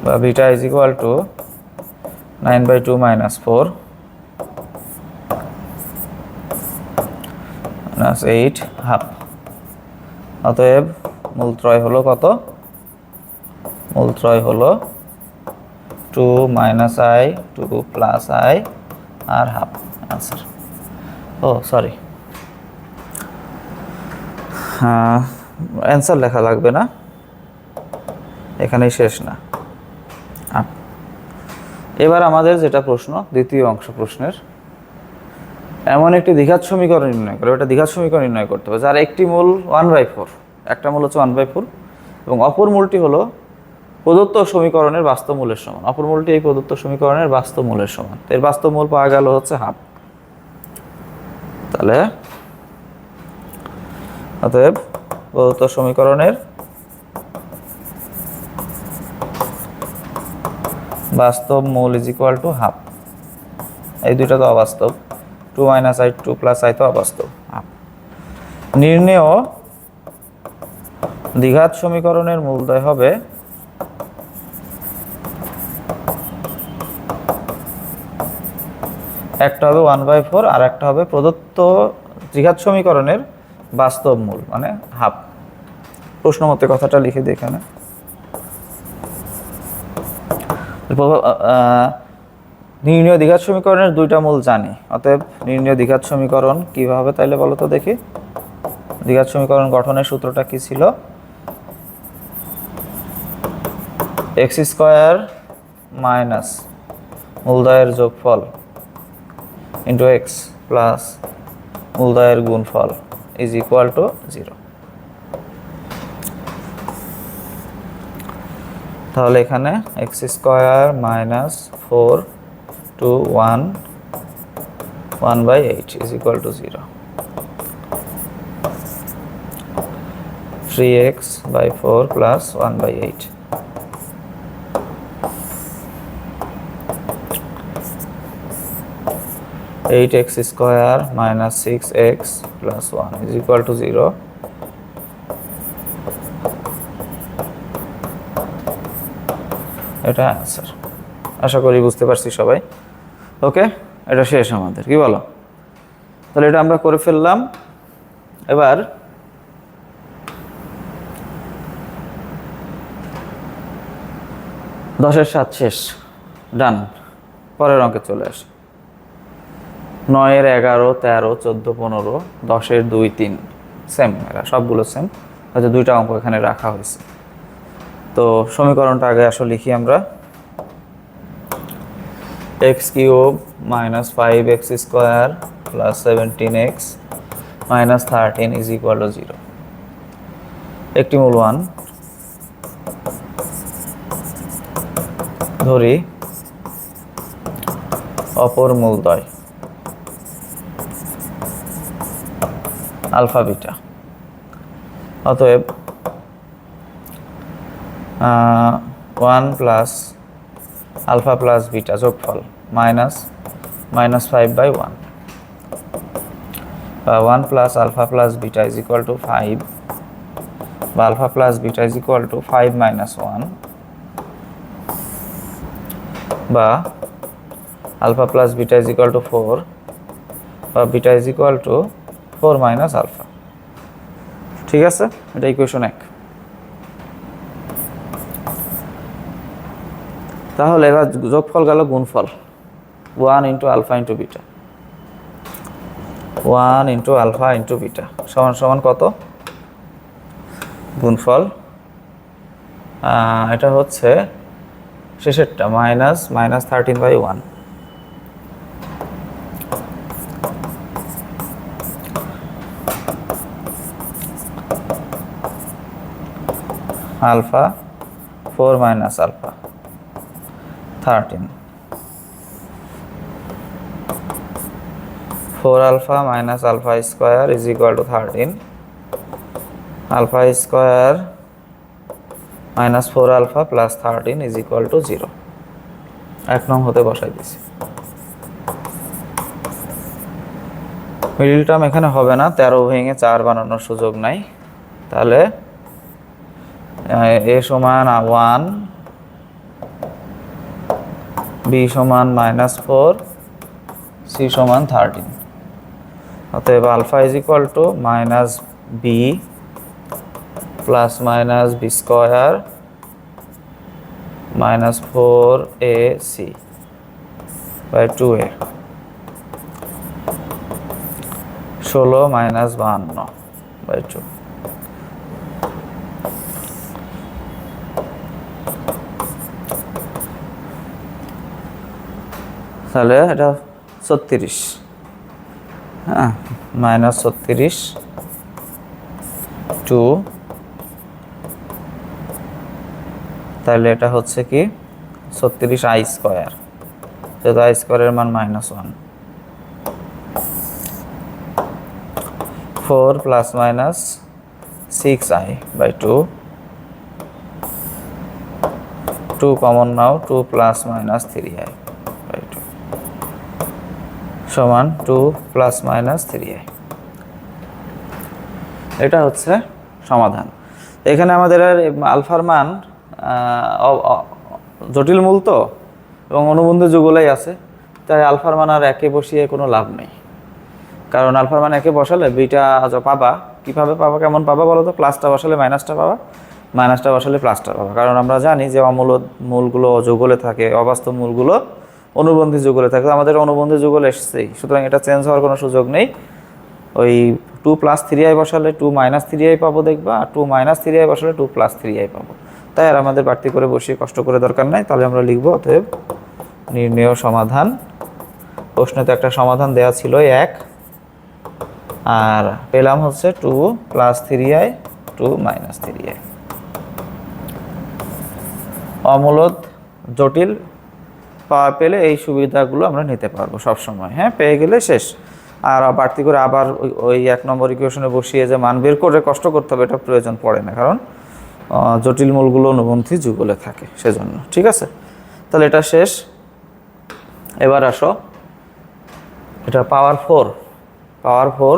বা beta is equal to 9/2 minus 4 minus 8 half. অতএব মূলত্রয় হলো কত? মূলত্রয় হলো 2 মাইনাস i 2 প্লাস i আর হাফ অ্যান্সার। ও সরি, অ্যান্সার লেখা লাগবে না, এখানেই শেষ না। এবার আমাদের যেটা প্রশ্ন, দ্বিতীয় অংশ প্রশ্নের, এমন একটি দ্বিঘাত সমীকরণ নির্ণয় করে, এটা দ্বিঘাত সমীকরণ নির্ণয় করতে হবে যার একটি মূল 1/4, একটা মূল হচ্ছে 1/4 এবং অপর মূলটি হলো প্রদত্ত সমীকরণের বাস্তব মূলের সমান। অপর মূলটি এই প্রদত্ত সমীকরণের বাস্তব মূলের সমান। এর বাস্তব মূল পাওয়া গেল হচ্ছে হাফ। তাহলে অতএব প্রদত্ত সমীকরণের বাস্তব মূল ইজ ইকুয়াল টু হাফ। এই দুইটা তো অবাস্তব, 2 মাইনাস i 2 প্লাস i তো অবাস্তব, হাফ। নির্ণেয় দ্বিঘাত সমীকরণের মূলদ্বয় হবে একটা হবে 1/4 আর একটা হবে প্রদত্ত দ্বিঘাত সমীকরণের বাস্তব মূল, মানে হাফ। প্রশ্ন মতে কথাটা লিখে দিই এখানে। নির্ণেয় দ্বিঘাত সমীকরণের দুইটা মূল জানি, অতএব নির্ণেয় দ্বিঘাত সমীকরণ কিভাবে তাইলে বলো তো দেখি। দ্বিঘাত সমীকরণ গঠনের সূত্রটা কি ছিল? x স্কয়ার মাইনাস মূলদয়ের যোগফল ইন্টু x প্লাস মূলদয়ের গুণফল ইজ ইকুয়াল টু 0। তাহলে এখানে x square minus 4 to 1 1/8 is equal to 0. 3x by 4 plus 1/8. Eight x square minus 6x plus 1 is equal to 0. এটা অ্যান্সার। আশা করি বুঝতে পারছি সবাই। ওকে, এটা শেষ আমাদের, কি বলো? তাহলে এটা আমরা করে ফেললাম। এবার 10-এর 7 শেষ, ডান। পরের অঙ্কে চলে আসে। 9-এর 11, 13, 14, 15, 10-এর 2, 3 সেম, এরা সবগুলো সেম, হয়তো দুইটা অঙ্ক এখানে রাখা হয়েছে। তো সমীকরণটা আগে আসলে লিখি আমরা। x cube minus 5x square plus 17x minus 13 is equal to 0। একটি মূল 1 ধরি, অপর মূল 2 আলফা বিটা। অতএব 1 প্লাস আলফা প্লাস বিটা যোগফল -5/1, বা 1 plus alpha plus beta is equal to 5, বা alpha plus beta is equal to 5 - 1, বা alpha plus beta is equal to 4, বা beta is equal to 4 minus alpha. ঠিক আছে, এটা equation 1। তাহলে এবার যোগফল গেল গুণফল, 1 into alpha into beta, 1 into alpha into beta সমান সমান কত? গুণফল এটা হচ্ছে শেষেরটা -13/1। Alpha 4 minus alpha 13, 4 alpha minus alpha square is equal to 13, alpha square minus 4 alpha plus 13 is equal to 0। 1 নং হতে বসাই দিছি। মিডিল টার্ম এখানে হবে না, 13 ভেঙে 4 বানানোর সুযোগ নাই। তাহলে a সমান 1, b সমান -4, c সমান 13। অতএব alpha is equal to -b plus minus b square -4ac by 2a, 16 - 52/2। তাহলে এটা 36, হ্যাঁ, -36 টু, তাহলে এটা হচ্ছে কি 36 আই স্কোয়ার, যেহেতু আই স্কোয়ারের মান -1, 4 প্লাস মাইনাস 6i/2, 2 কমন নাও, 2 প্লাস মাইনাস 3i/2 সমান 2 প্লাস মাইনাস 3i। এটা হচ্ছে সমাধান। এখানে আমাদের আর আলফার মান জটিল মূল তো, এবং অনুবন্ধ যুগলাই আছে, তাই আলফার মান আর একে বসিয়ে কোনো লাভ নেই। কারণ আলফার মান একে বসালে বিটা পাবা, কীভাবে পাবা, কেমন পাবা বলো তো? প্লাসটা বসালে মাইনাসটা পাবা, মাইনাসটা বসালে প্লাসটা পাবা। কারণ আমরা জানি যে অমূল মূলগুলো যুগলে থাকে, অবাস্তব মূলগুলো অনুবন্ধী যুগলে থাকে। আমাদের অনুবন্ধী যুগল এসছেই, সুতরাং এটা চেঞ্জ হওয়ার কোনো সুযোগ নেই। ওই 2 + 3i বসালে 2 - 3i পাবো দেখবা, আর 2 - 3i বসালে 2 + 3i পাবো। তাই আর আমাদের বাড়তি করে বসিয়ে কষ্ট করে দরকার নাই। তাহলে আমরা লিখবো অতএব নির্ণেয় সমাধান। প্রশ্নে তো একটা সমাধান দেওয়া ছিল 1, আর পেলাম হচ্ছে 2 + 3i 2 - 3i। অমূলদ জটিল পাওয়া পেলে এই সুবিধাগুলো আমরা নিতে পারবো সব সময়, হ্যাঁ, পেয়ে গেলে শেষ। আর বাড়তি করে আবার ওই 1 নম্বর ইকুয়েশনে বসিয়ে যে মান বের করে কষ্ট করতে হবে, এটা প্রয়োজন পড়ে না, কারণ জটিল মূলগুলো অনুবন্ধী যুগলে থাকে সেজন্য। ঠিক আছে, তাহলে এটা শেষ। এবার আসো, এটা পাওয়ার 4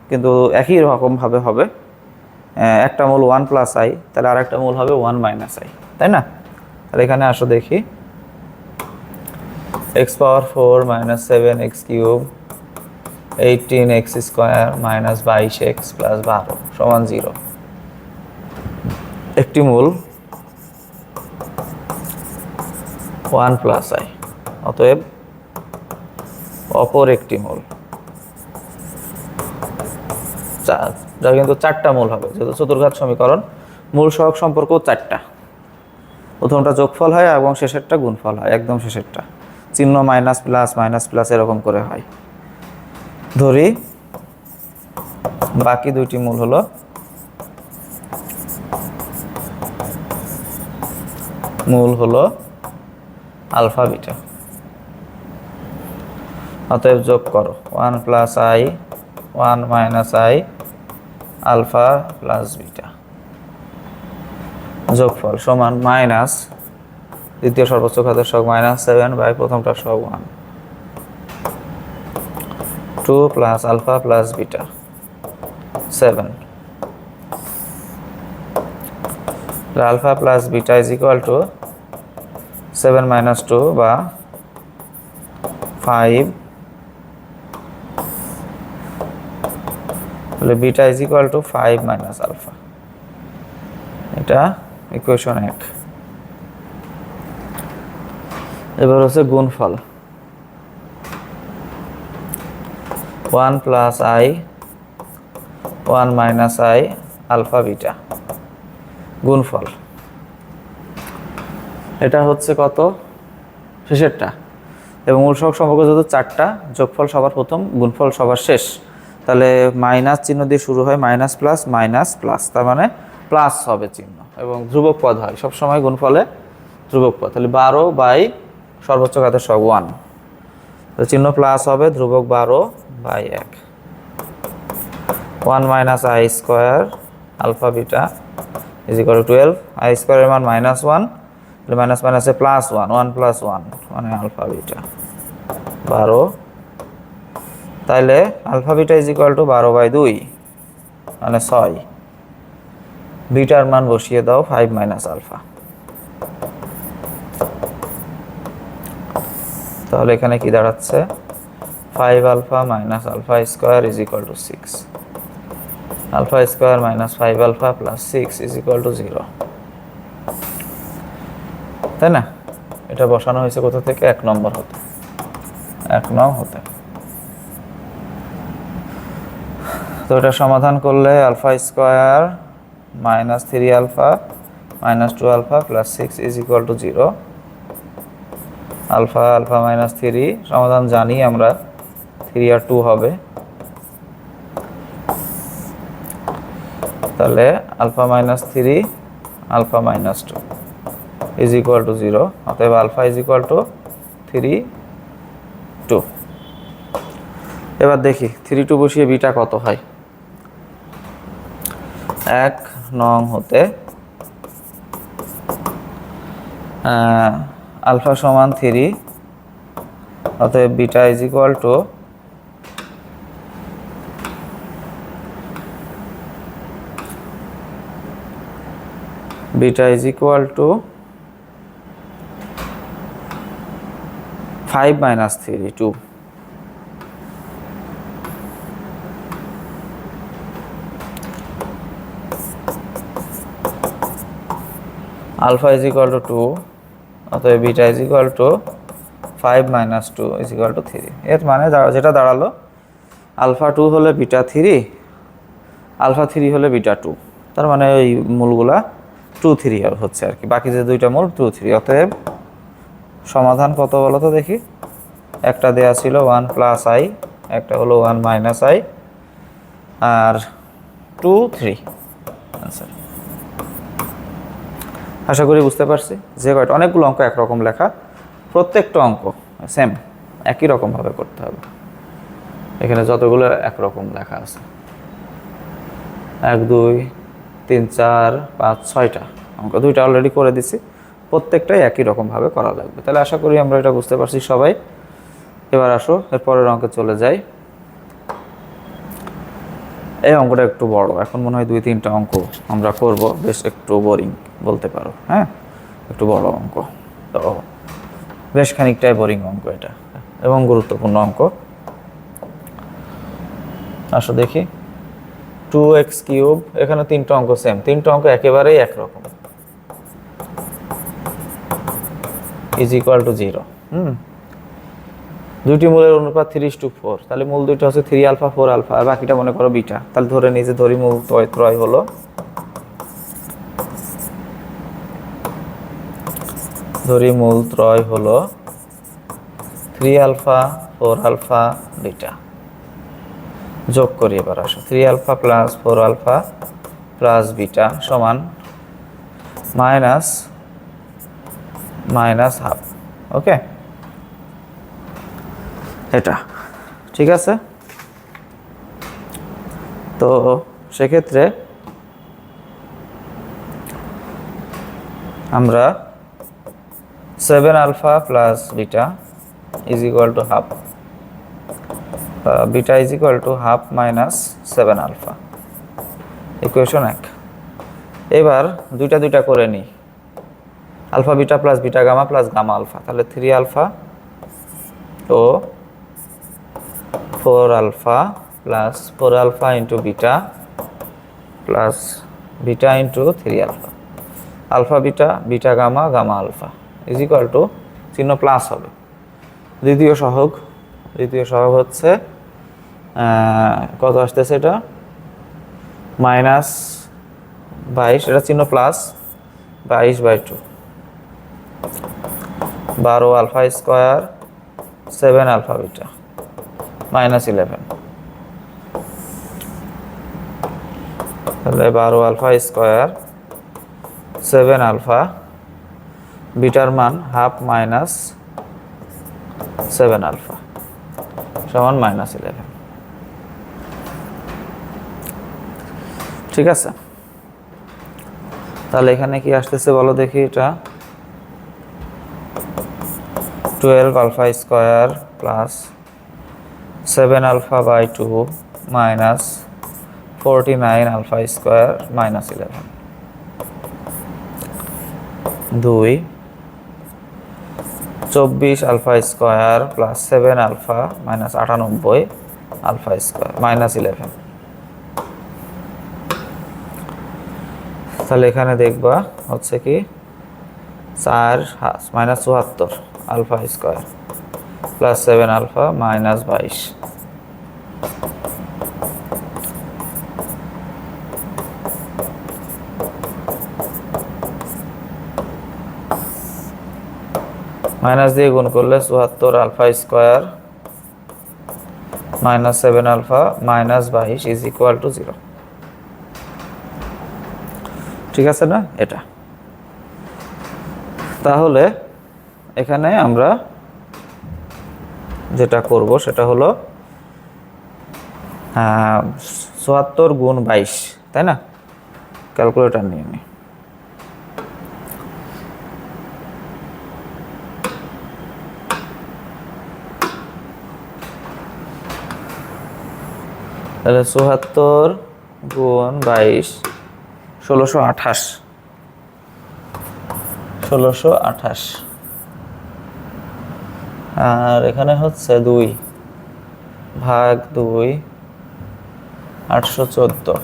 কিন্তু একই রকমভাবে হবে। একটা মূল 1 + i, তাহলে আর একটা মূল হবে 1 - i, তাই না? তাহলে এখানে আসো দেখি, x power 4 minus 7 x cube 18 x square minus 22 x plus 12 সমান 0। একটি মূল 1 প্লাস আই, অতএব অপর একটি মূল, যা কিন্তু 4টা মূল হবে, যেহেতু চতুর্ঘাত সমীকরণ মূল সহগ সম্পর্ক 4টা। প্রথমটা যোগফল হয় এবং শেষেরটা গুণফল হয়, একদম শেষেরটা চিহ্ন মাইনাস প্লাস এরকম করে হয়। ধরি বাকি দুইটি মূল হলো আলফা বিটা, অতএব যোগ করো 1 plus i 1 minus i alpha plus beta, যোগফল সমান মাইনাস দ্বিতীয় সর্বোচ্চ ঘাতের সহগ -7 বাই প্রথমটার সহগ 1, 2 plus alpha plus beta 7, alpha plus beta is equal to 7 minus 2 বা 5, তাহলে beta is equal to 5 minus alpha. এটা ইকুয়েশন 1। এবার হচ্ছে গুণফল 1 plus i 1 minus i alpha beta, গুণফল এটা হচ্ছে কত শেষেরটা, এবং মূল সহগ সম্পর্ক যেহেতু 4টা, যোগফল সবার প্রথম গুণফল সবার শেষ, তাহলে মাইনাস চিহ্ন দিয়ে শুরু হয় মাইনাস প্লাস, তার মানে প্লাস হবে চিহ্ন, এবং ধ্রুবক পদ হয় সবসময় গুণফলে ধ্রুবক পদ। তাহলে 12 বাই সর্বোচ্চ ঘাতের সহগ 1, তো চিহ্ন প্লাস হবে, ধ্রুবক 12 by 1, 1 minus i square alpha beta is equal to 12, i স্কোয়ারের মান -1, মাইনাস মাইনাসে প্লাস 1, 1 প্লাস 1 মানে আলফা বিটা 12, তাইলে alpha beta is equal to 12 by 2 মানে 6, বিটার মান বসিয়ে দাও 5 মাইনাস আলফা, তাহলে এখানে কি দাঁড়াচ্ছে 5 alpha minus alpha square is equal to 6, alpha square minus 5 alpha plus 6 is equal to 0, তাই না? এটা বসানো হয়েছে কোথা থেকে? 1 নম্বর হতে, 1 নং হতে। তো এটা সমাধান করলে alpha square minus 3 alpha minus 2 alpha plus 6 is equal to 0, alpha minus 3 সমাধান জানি আমরা, 3 আর 2 হবে, তাহলে alpha minus 3 alpha minus 2 is equal to 0, অতএব আলফা ইজ ইকুয়াল টু 3 2। এবার দেখি 3 2 বসিয়ে বিটা কত হয়। 1 নং হতে আলফা সমান 3, অতএব beta is equal to beta is equal to 5 minus 3 2, alpha is equal to 2, অতএব beta is equal to 5 minus 2 is equal to 3। এর মানে যেটা দাঁড়ালো আলফা 2 হলে বিটা 3, আলফা 3 হলে বিটা 2, তার মানে এই মূলগুলা 2 3 হচ্ছে আর কি, বাকি যে দুইটা মূল 2 3। অতএব সমাধান কত বলো তো দেখি, একটা দেয়া ছিল 1 প্লাস আই, একটা হলো 1 মাইনাস আই, আর 2 3 আনসার। আশা করি বুঝতে পারছি যে কয়টা, অনেকগুলো অঙ্ক একরকম লেখা, প্রত্যেকটা অঙ্ক সেম একই রকমভাবে করতে হবে। এখানে যতগুলো একরকম লেখা আছে 1 2 3 4 5 6টা অঙ্ক, 2টা অলরেডি করে দিছি, প্রত্যেকটাই একই রকমভাবে করা লাগবে। তাহলে আশা করি আমরা এটা বুঝতে পারছি সবাই। এবার আসো এর পরের অঙ্কে চলে যাই। এই অঙ্কটা একটু বড়, এখন মনে হয় 2 3টা অঙ্ক আমরা করব, বেশ একটু বোরিং বলতে পারো। হ্যাঁ, একটু বড় অঙ্ক, তো বেশ খানিকটাই বোরিং অঙ্ক এটা এবং গুরুত্বপূর্ণ অঙ্ক। আসো দেখি 2x³ এখানে তিনটা অঙ্ক সেম, তিনটা অঙ্ক একেবারেই একরকম, ইজ ইকুয়াল টু 0। দুইটি মূলের অনুপাত 3:4, তাহলে মূল দুইটা হচ্ছে 3 আলফা 4 আলফা, আর বাকিটা মনে করো বিটা। তাহলে ধরে নিই যে ধরি মূল ত্রয় হলো, ধরি মূল ত্রয় হলো 3 আলফা 4 আলফা বিটা। যোগ করি এবার, আসো 3 alpha plus 4 alpha plus beta সমান মাইনাস হাফ। ওকে, এটা ঠিক আছে। তো সেক্ষেত্রে আমরা 7 alpha plus beta is equal to half, beta is equal to half minus 7 alpha, equation 1। এবার দুইটা করে নিই, alpha beta plus beta gamma plus gamma alpha, তাহলে 3 আলফা ও 4 alpha plus 4 alpha into beta plus beta into 3 alpha, alpha beta beta gamma gamma alpha is equal to চিহ্ন plus হবে। দ্বিতীয় সহগ হচ্ছে কত আসতেছে, এটা -22, এটা চিহ্ন plus 22/2, 12 alpha square 7 alpha beta -11, তাহলে 12 আলফা স্কোয়ার 7 আলফা বিটার মান হাফ মাইনাস 7 আলফা সমান -11। ঠিক আছে, তাহলে এখানে কি আসতেছে বলো দেখি, এটা 12 alpha square plus 7 alpha by 2 minus 49 alpha square -11, 2 24 alpha square plus 7 alpha minus 98 alpha square -11। তাহলে এখানে দেখবা হচ্ছে কি 4 -74 alpha square plus 7 alpha -22, minus দিয়ে গুণ করলে 74 alpha square -7 alpha -22 is equal to 0। ঠিক আছে না এটা? তাহলে এখানে আমরা যেটা করব সেটা হলো 74 গুণ 22, তাই না? ক্যালকুলেটর নিয়ে নিই। তাহলে 74 গুণ 22 1628, আর এখানে হচ্ছে 2 ভাগ 2 814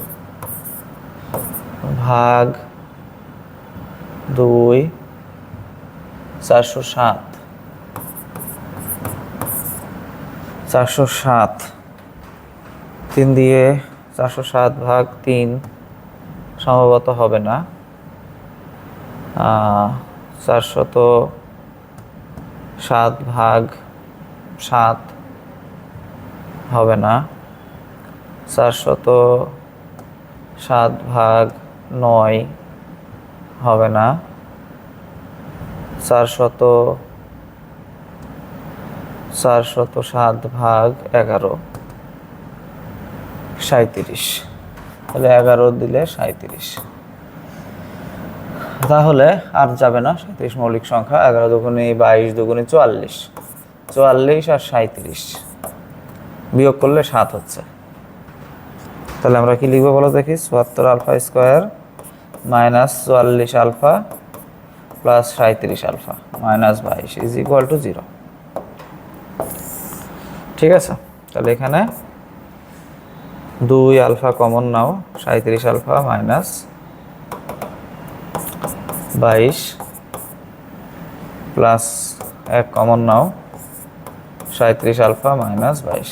ভাগ 2 407 3 দিয়ে 407 ভাগ 3 সম্ভবত হবে না, 407 ভাগ 7 হবে না, 407 ভাগ 9 হবে না, 407 ভাগ 11 37, তাহলে 11 দিলে 37। তাহলে আর যাবে না, 37 মৌলিক সংখ্যা, 11 দুগুণে 22 দুগুণে 44, 44 আর 37 বিয়োগ করলে 7 হচ্ছে। তাহলে আমরা কি লিখবো বলো দেখি, 74 alpha square minus 44 alpha plus 37 alpha minus 22 is equal to 0। ঠিক আছে, তাহলে এখানে 2 আলফা কমন নাও, 37 আলফা মাইনাস 22 প্লাস 1 কমন নাও, 37 alpha minus 22।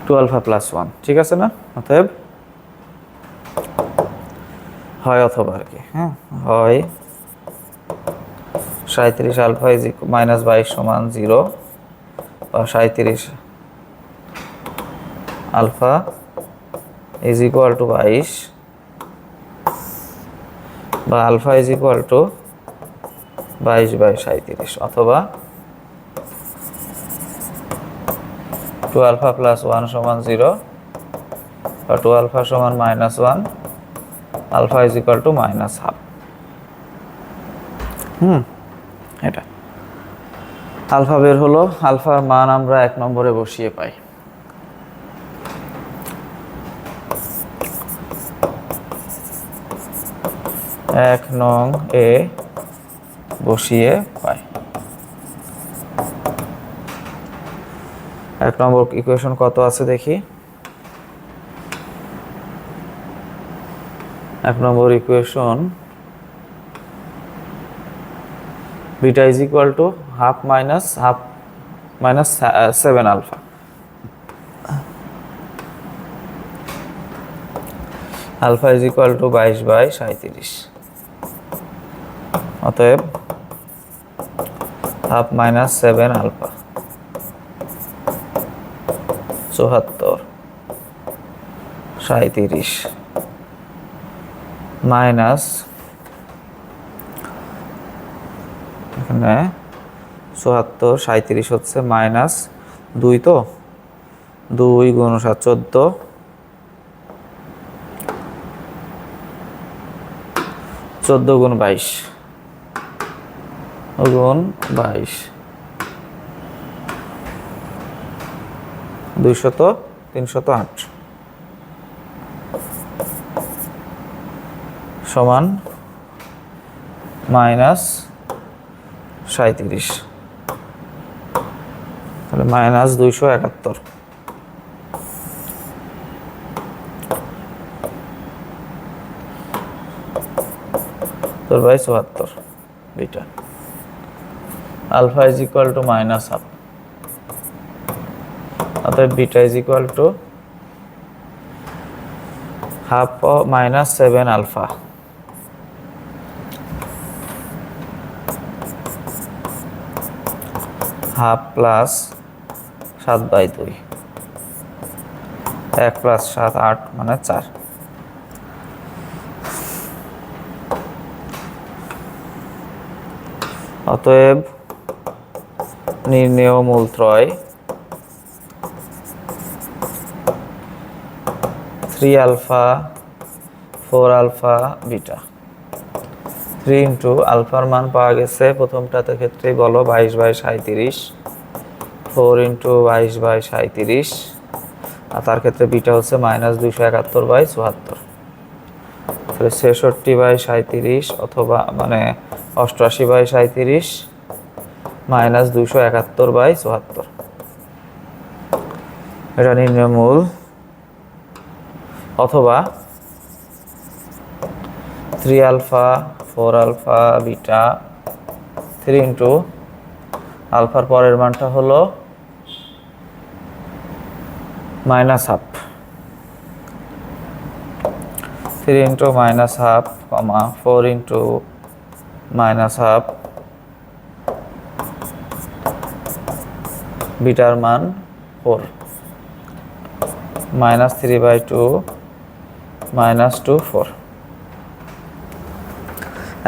Two alpha plus 1, ঠিক আছে না? অতএব হয় অথবা আর কি, হ্যাঁ, হয় 37 আলফা ইজ মাইনাস 22 সমান 0, বা 37 আলফা ইজ ইকুয়াল টু 22, বা আলফা ইজ ইকুয়াল টু 22/37, অথবা 2 আলফা প্লাস 1 সমান 0, বা 2 আলফা সমান minus 1, alpha is equal to minus half. এটা আলফা বের হলো। আলফার মান আমরা 1 নম্বরে বসিয়ে পাই। এক নং এ বসিয়ে পাই। 1 নম্বর ইকুয়েশন কত আছে দেখি। 1 নম্বর equation beta is equal to half minus 7 alpha. Alpha is equal to 22/37। অতএব হাফ মাইনাস 7 আলফা 74/37 মাইনাস, এখানে 74/37 হচ্ছে মাইনাস 2, তো 2 গুণ 7 14, 14 গুণ 22 গুণ 22, 308 সমান মাইনাস 37, তাহলে minus 271 74 beta. Alpha is equal to minus half, অতএব beta is equal to half minus 7 alpha, half plus 7/2, 1 plus 7 8 মানে 4। অতএব নির্ণেয় মূলত্রয় 3 আলফা 4 আলফা বিটা। 3 ইন্টু আলফার মান পাওয়া গেছে প্রথমটাতে ক্ষেত্রেই বলো 22/37, 4 ইন্টু 22/37, আর তার ক্ষেত্রে বিটা হচ্ছে মাইনাস 271/74, তাহলে 66/37 অথবা মানে 88/37 মাইনাস 271/74, এটা নির্ণয় মূল। অথবা 3 আলফা 4 আলফা বিটা, 3 ইন্টু আলফার পরের মানটা হলো minus half, 3 into minus half কমা 4 ইন্টু মাইনাস হাফ, বিটার মান 4, মাইনাস 3/2 মাইনাস 2 4।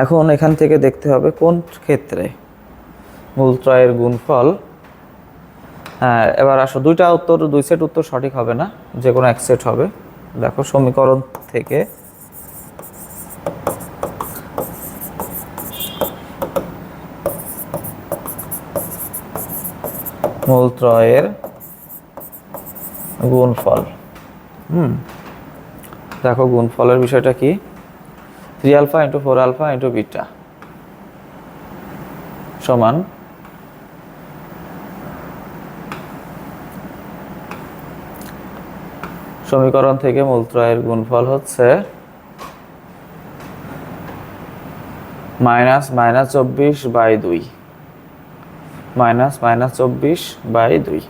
এখন এখান থেকে দেখতে হবে কোন ক্ষেত্রে মূলত্রয়ের গুণফল। এবার আসো, 2 সেট উত্তর সঠিক হবে না, যে কোনো এক সেট হবে। দেখো সমীকরণ থেকে মূলত্রয়ের গুণফল। দেখো গুণফলের বিষয়টা কি, 3 alpha into 4 alpha into beta সমান সমীকরণ থেকে মূলত্রয়ের গুণফল হচ্ছে -24/2 -24/2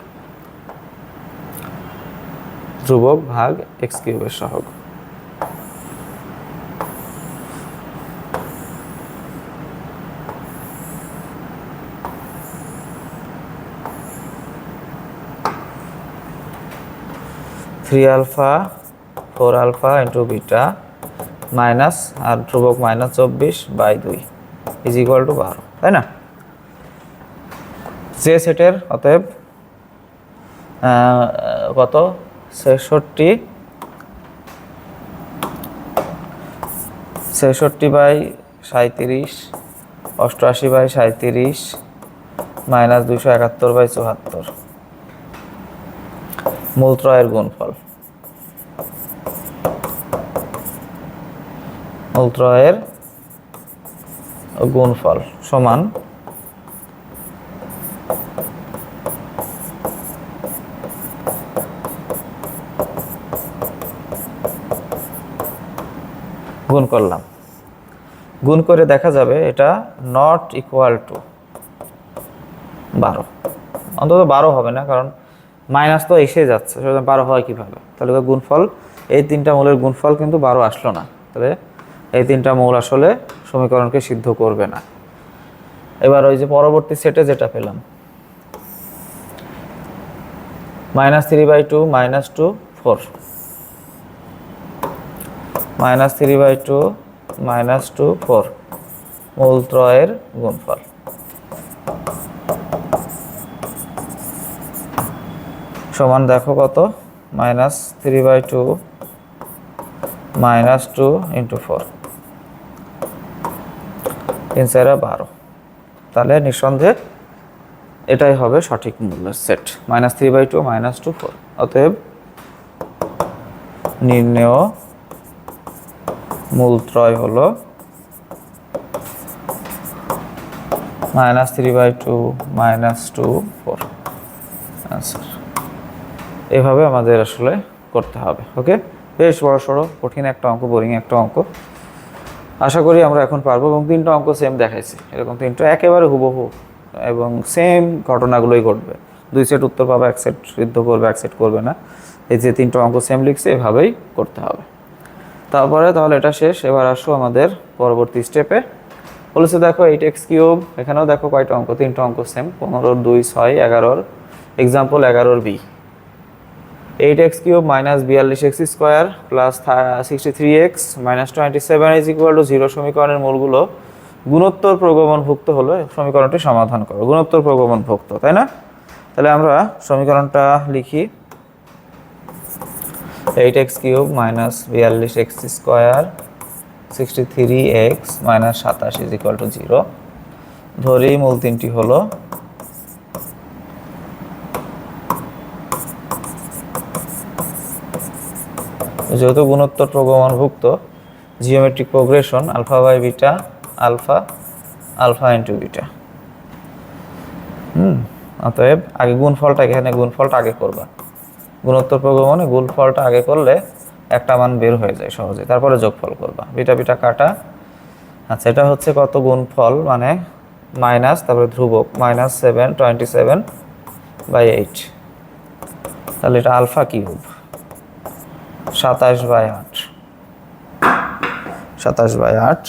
ধ্রুবক ভাগ এক্স কিউবের সহগ। Three alpha 4 alpha into beta minus আর ধ্রুবক -24/2 ইজ ইকুয়াল টু 12, তাই না? যে সেটের অতএব কত 66 /37 88/37 -271/74 মূলত্রয়ের গুণফল। মূলত্রয়ের গুণফল সমান গুণ করলাম, গুণ করে দেখা যাবে এটা নট ইকুয়াল টু 12, অন্তত 12 হবে না, কারণ মাইনাস তো এসে যাচ্ছে, সেটা 12 হয় কীভাবে? তাহলে গুণফল এই তিনটা মৌলের গুণফল কিন্তু 12 আসলো না, তাহলে এই তিনটা মৌল আসলে সমীকরণকে সিদ্ধ করবে না। এবার ওই যে পরবর্তী সেটে যেটা পেলাম -3/2 -2 4 -3/2 -2 4 মূলত্রয়ের গুণফল সমান দেখো কত, -3/2 -2 ইন্টু 4 3 4 12, তাহলে নিঃসন্দেহে এটাই হবে সঠিক মূল্যের সেট, -3/2 -2 4। অতএব নির্ণেয় মূলত্রয় হলো -3/2 -2 4 আনসার। এভাবে আমাদের আসলে করতে হবে। ওকে, বেশ বড় সড়ো কঠিন একটা অঙ্ক, বোরিং একটা অঙ্ক। আশা করি আমরা এখন পারবো, এবং তিনটা অঙ্ক সেম দেখাইছি, এরকম তিনটা একেবারে হুবহু এবং সেম ঘটনাগুলোই ঘটবে। দুই সেট উত্তর পাবে, এক সেট সিদ্ধ করবে, এক সেট করবে না। এই যে তিনটা অঙ্ক সেম লিখছে, এভাবেই করতে হবে। তারপরে তাহলে এটা শেষ। এবার আসো আমাদের পরবর্তী স্টেপে। বলেছে দেখো 8x3, এখানেও দেখো কয়টা অঙ্ক, তিনটা অঙ্ক same, 15, 2, 6, 11। Example 11 b, 8x3 -42x² plus 63x -27 is equal to 0 সমীকরণের মূলগুলো গুণোত্তর প্রগমনভুক্ত হলো সমীকরণটি সমাধান করো। গুণোত্তর প্রগমনভুক্ত, তাই না? তাহলে আমরা সমীকরণটা লিখি, 8x3 -42x² 63x -27 is equal to 0। ধরি মূল তিনটি হলো যেহেতু গুণোত্তর প্রগমনভুক্ত, geometric progression alpha by beta, alpha alpha into beta. অতএব আগে গুণফলটা, এখানে গুণফলটা আগে করবা। গুণোত্তর প্রগমনে গুণফলটা আগে করলে একটা মান বের হয়ে যায় সহজে, তারপরে যোগফল করবা। বিটা বিটা কাটা। আচ্ছা, এটা হচ্ছে কত গুণফল, মানে মাইনাস, তারপরে ধ্রুবক -7/27/8। তাহলে এটা আলফা কিউব 27/8, 27/8।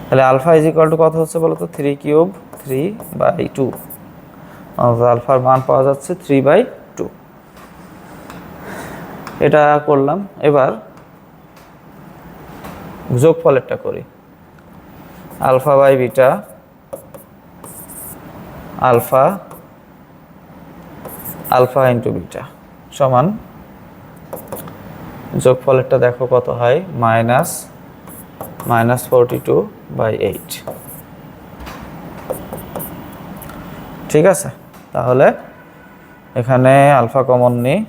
তাহলে আলফা ইজ ইকুয়াল টু কত হচ্ছে বলো তো, 3³ 3/2। আলফার মান পাওয়া যাচ্ছে 3/2। এটা করলাম। এবার যোগফলেরটা করি, alpha by beta, alpha alpha into beta সমান, যোগফলেরটা দেখো কত হয়, -42/8। ঠিক আছে, তাহলে এখানে আলফা কমন নিই,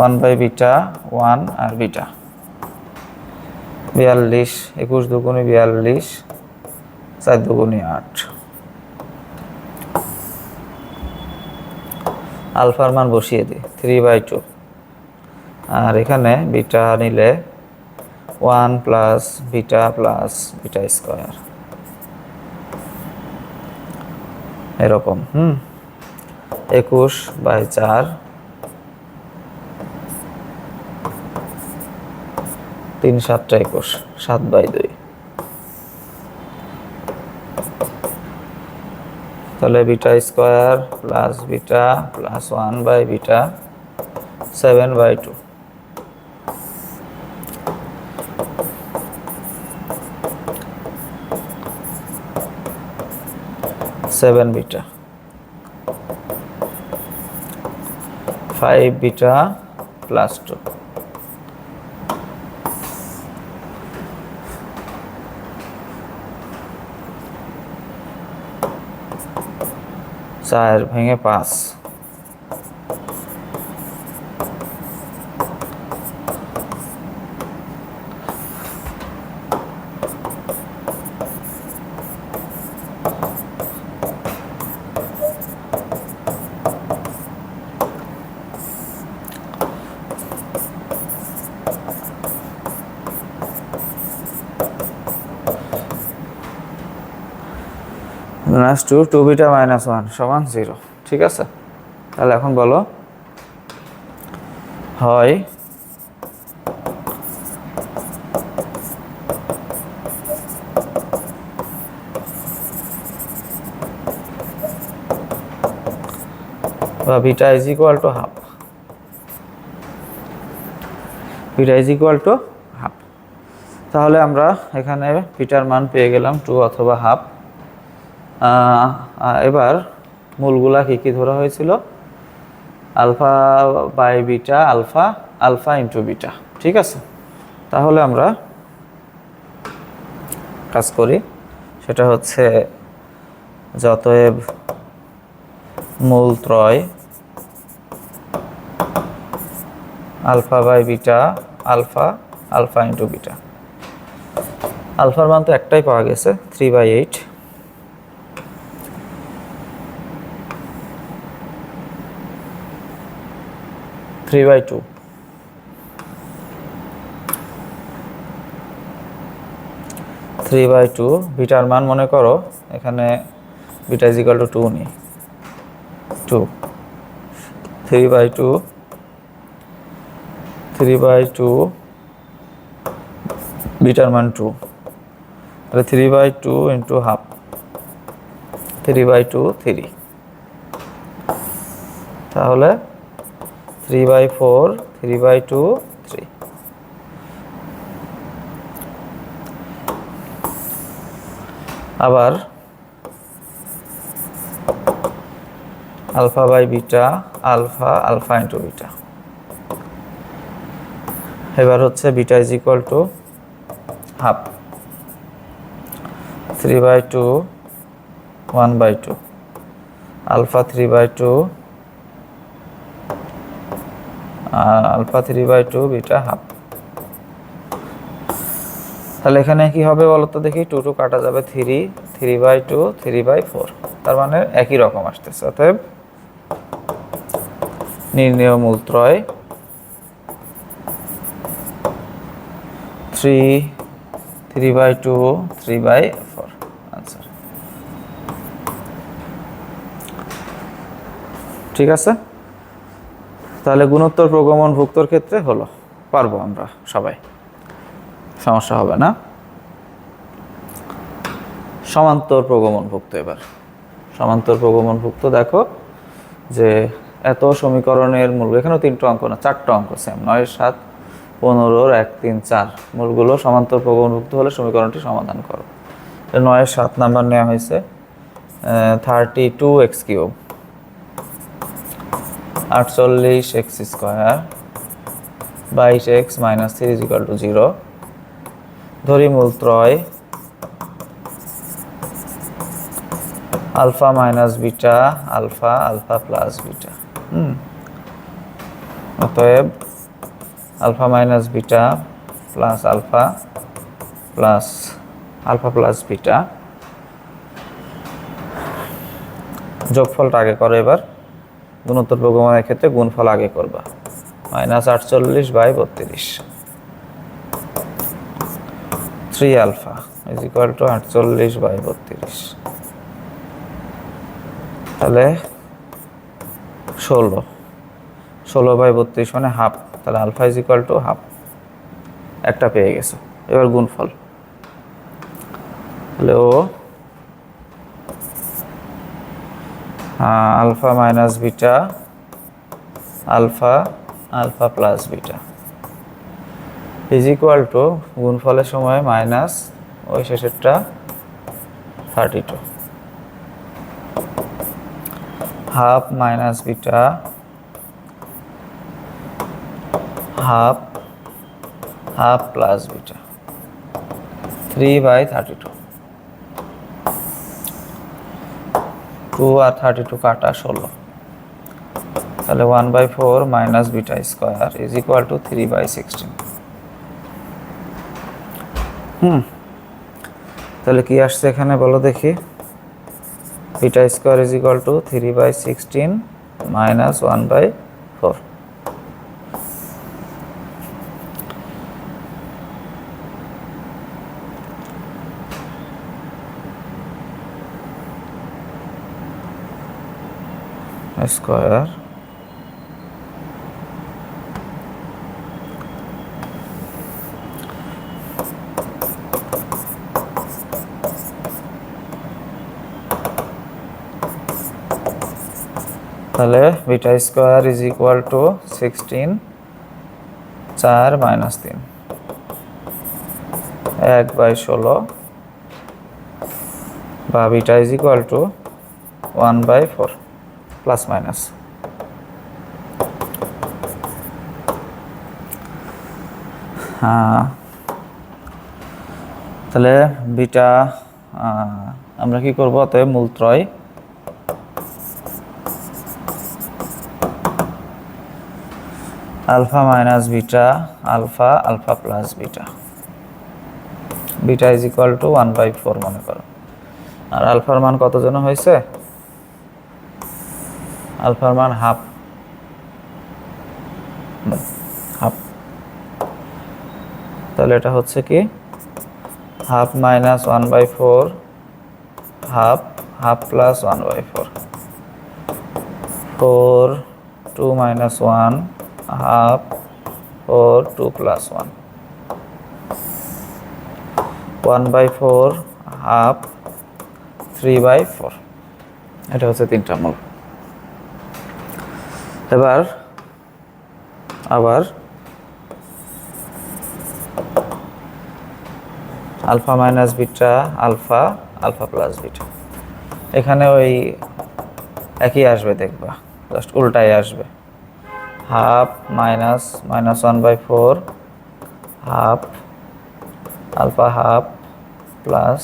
1/β 1 আর বিটা 42, 21 দুগুণে 42, 4 দুগুণে 8। আলফার মান বসিয়ে দিই 3/2, আর এখানে বিটা নিলে 1 প্লাস বিটা স্কোয়ার, এরকম 21/4, 3 7 21, 7/2। তাহলে beta square plus beta plus 1/β 7/2। Seven beta 5β plus 2। চার ভেঙে 5, -2 2β - 1 সমান 0। ঠিক আছে, তাহলে এখন বলো হয় বা beta is equal to half, beta is equal to half. তাহলে আমরা এখানে বিটার মান পেয়ে গেলাম 2 অথবা হাফ। এবার মূলগুলা কি ধরা হয়েছিল? Alpha by beta, alpha into beta. ঠিক আছে, তাহলে আমরা কাজ করি, সেটা হচ্ছে যতএব মূল ত্রয় alpha by beta, alpha into beta. আলফার মান তো একটাই পাওয়া গেছে, 3/8। 3/2 3/2 বিটার মান মনে করো এখানে বিটা ইজ ইকুয়াল টু 2 নিই, 2 3/2 বিটার মান 2, তাহলে 3/2 ইন্টু হাফ, 3/2 3, তাহলে 3/4 3/2 3। আবার alpha by beta, alpha into beta. এবার হচ্ছে beta is equal to half, 3/2 1/2, alpha 3/2 alpha 3/2 beta half. তাহলে এখানে কি হবে বলতো দেখি, 2 2 কাটা যাবে, 3/2 3/4, তার মানে একই রকম আসতেছে। অতএব নির্ণেয় মূলত্রয় 3/2 3/4 আনসার। ঠিক আছে, তাহলে গুণোত্তর প্রগমন ভুক্তর ক্ষেত্রে হলো, পারবো আমরা সবাই, সমস্যা হবে না। সমান্তর প্রগমন ভুক্ত, এবার সমান্তর প্রগমন ভুক্ত দেখো যে এত সমীকরণের মূল, এখানেও 3টা অঙ্ক না 4টা অঙ্ক সেম, 9 7 15 1 3 4 মূলগুলো সমান্তর প্রগমনভুক্ত হলে সমীকরণটি সমাধান করো। 9 7 নাম্বার নেওয়া হয়েছে 32x³ 48x² 22x - 3 = 0। ধরি মূলত্রয় alpha minus beta alpha alpha plus beta. অতএব alpha minus beta plus alpha plus beta, যোগফলটা আগে করো। এবার গুণোত্তর প্রগমনের ক্ষেত্রে গুণফল আগে করবা। -48/32 3 আলফা ইজ ইকুয়াল টু 48/32, তাহলে 16/32 মানে হাফ, তাহলে alpha is equal to half, একটা পেয়ে গেছো। এবার গুণফল, তাহলে ও alpha minus beta alpha alpha plus beta is equal to গুণফলের সময় মাইনাস ওই শেষেরটা 32, half minus beta half half plus beta 3/32, 2 আর 32 কাটা 16, তাহলে 1/4 minus beta square is equal to 3/16। তাহলে কি আসছে এখানে বলো দেখি? Beta square is equal to 3/16 minus 1/4। Square তাহলে beta square is equal to 16 4 minus 3 1/16 বা beta is equal to 1/4 plus minus. তাহলে বিটা আমরা কি করবো? অতএব মূলত্রয় alpha minus beta alpha alpha plus beta, beta is equal to 1/4 মনে করো। আর আলফার মান কত যেন হয়েছে? আলফার মান হাফ, তাহলে এটা হচ্ছে কি half minus 1/4 half half plus 1/4, 4 2 minus 1 half 4 2 plus 1, 1/4 half 3/4, এটা হচ্ছে তিনটা মূল। এবার আবার alpha minus beta alpha alpha plus beta, এখানে ওই একই আসবে, দেখবা জাস্ট উল্টাই আসবে। Half minus 1/4 half alpha half plus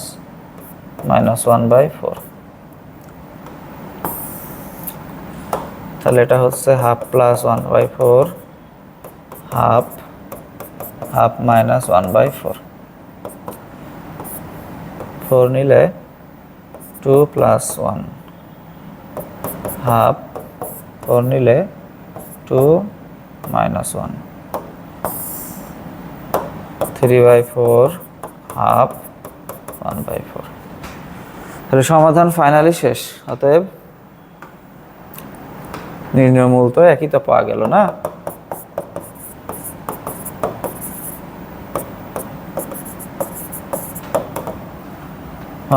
-1/4, তাহলে এটা হচ্ছে half plus 1/4 half half minus 1/4, 4 নিলে 2 plus 1 হাফ, 4 নিলে 2 minus 1, 3/4 হাফ 1/4। তাহলে সমাধান ফাইনালি শেষ। অতএব নির্ণয় মূল তো একই তো পাওয়া গেল না?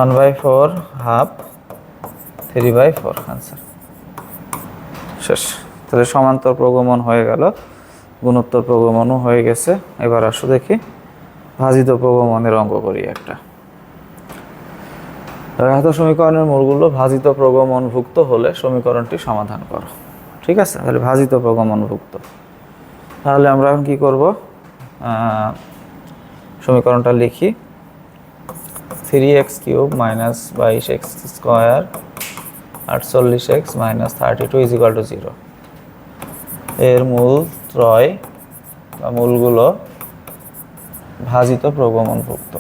(1/4 হাফ 3/4) आंसर শেষ। তাহলে সমান্তর প্রগমন হয়ে গেল, গুণোত্তর প্রগমনও হয়ে গেছে। এবার আসো দেখি ভাজিত প্রগমনের অঙ্ক করি একটা। এত সমীকরণের মূলগুলো ভাজিত প্রগমনভুক্ত হলে সমীকরণটি সমাধান করো। ঠিক আছে, তাহলে ভাজিত প্রগমনভুক্ত। তাহলে আমরা এখন কি করব? সমীকরণটা লিখি। 3x³ - 22x² 48x minus 32 is equal to 0। এর মূল ত্রয় বা মূলগুলো ভাজিত প্রগমনভুক্ত।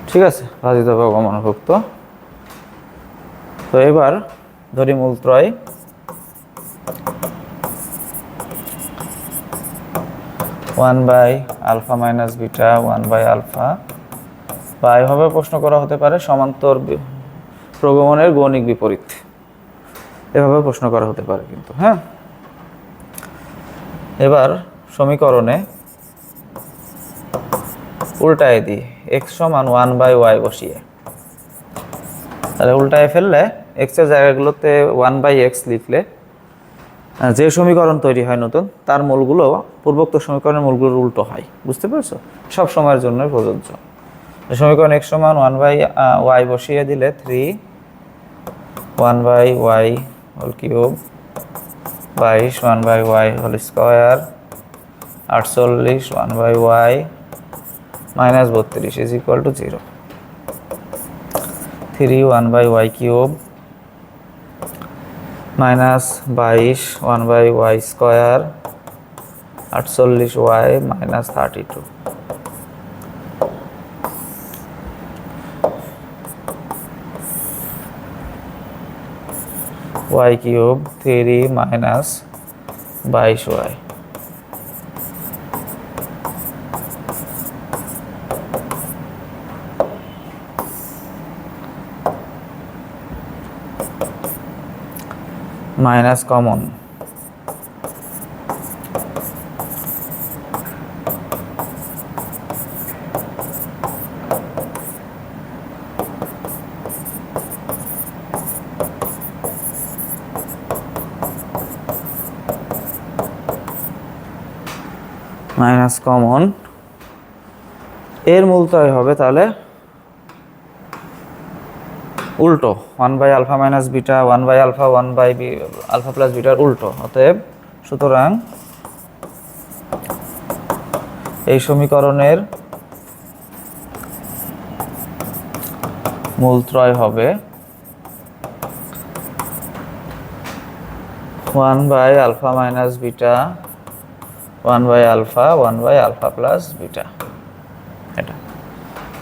ঠিক আছে, ভাজিত প্রগমনভুক্ত। তো এবার ধরি মূলত্রয় 1/α মাইনাস বিটা 1/α, বা এভাবে প্রশ্ন করা হতে পারে সমান্তর প্রগমনের গৌণিক বিপরীত, এভাবে প্রশ্ন করা হতে পারে কিন্তু। হ্যাঁ, এবার সমীকরণে উল্টায় দিই x সমান 1/y বসিয়ে, তাহলে উল্টায় ফেললে x এর জায়গাগুলোতে 1/x লিখলে যে সমীকরণ তৈরি হয় নতুন, তার মূলগুলো পূর্বোক্ত সমীকরণের মূলগুলোর উল্টো হয়। বুঝতে পারছো? সব সময়ের জন্য প্রযোজ্য। সমীকরণ x সমান 1/y বসিয়ে দিলে 3 1/y whole cube 22 1/y whole square 48 1/y minus 32 is equal to 0। 3 1/y cube minus 22 1/y square 48y minus 32। y cube 3 minus 22y minus common minus common এর মূলতয় হবে তাহলে উল্টো 1/α মাইনাস বিটা 1/α 1/α প্লাস বিটার উল্টো। অতএব সুতরাং এই সমীকরণের মূলত্রয় হবে 1/α মাইনাস বিটা 1/α 1/α প্লাস বিটা। এটা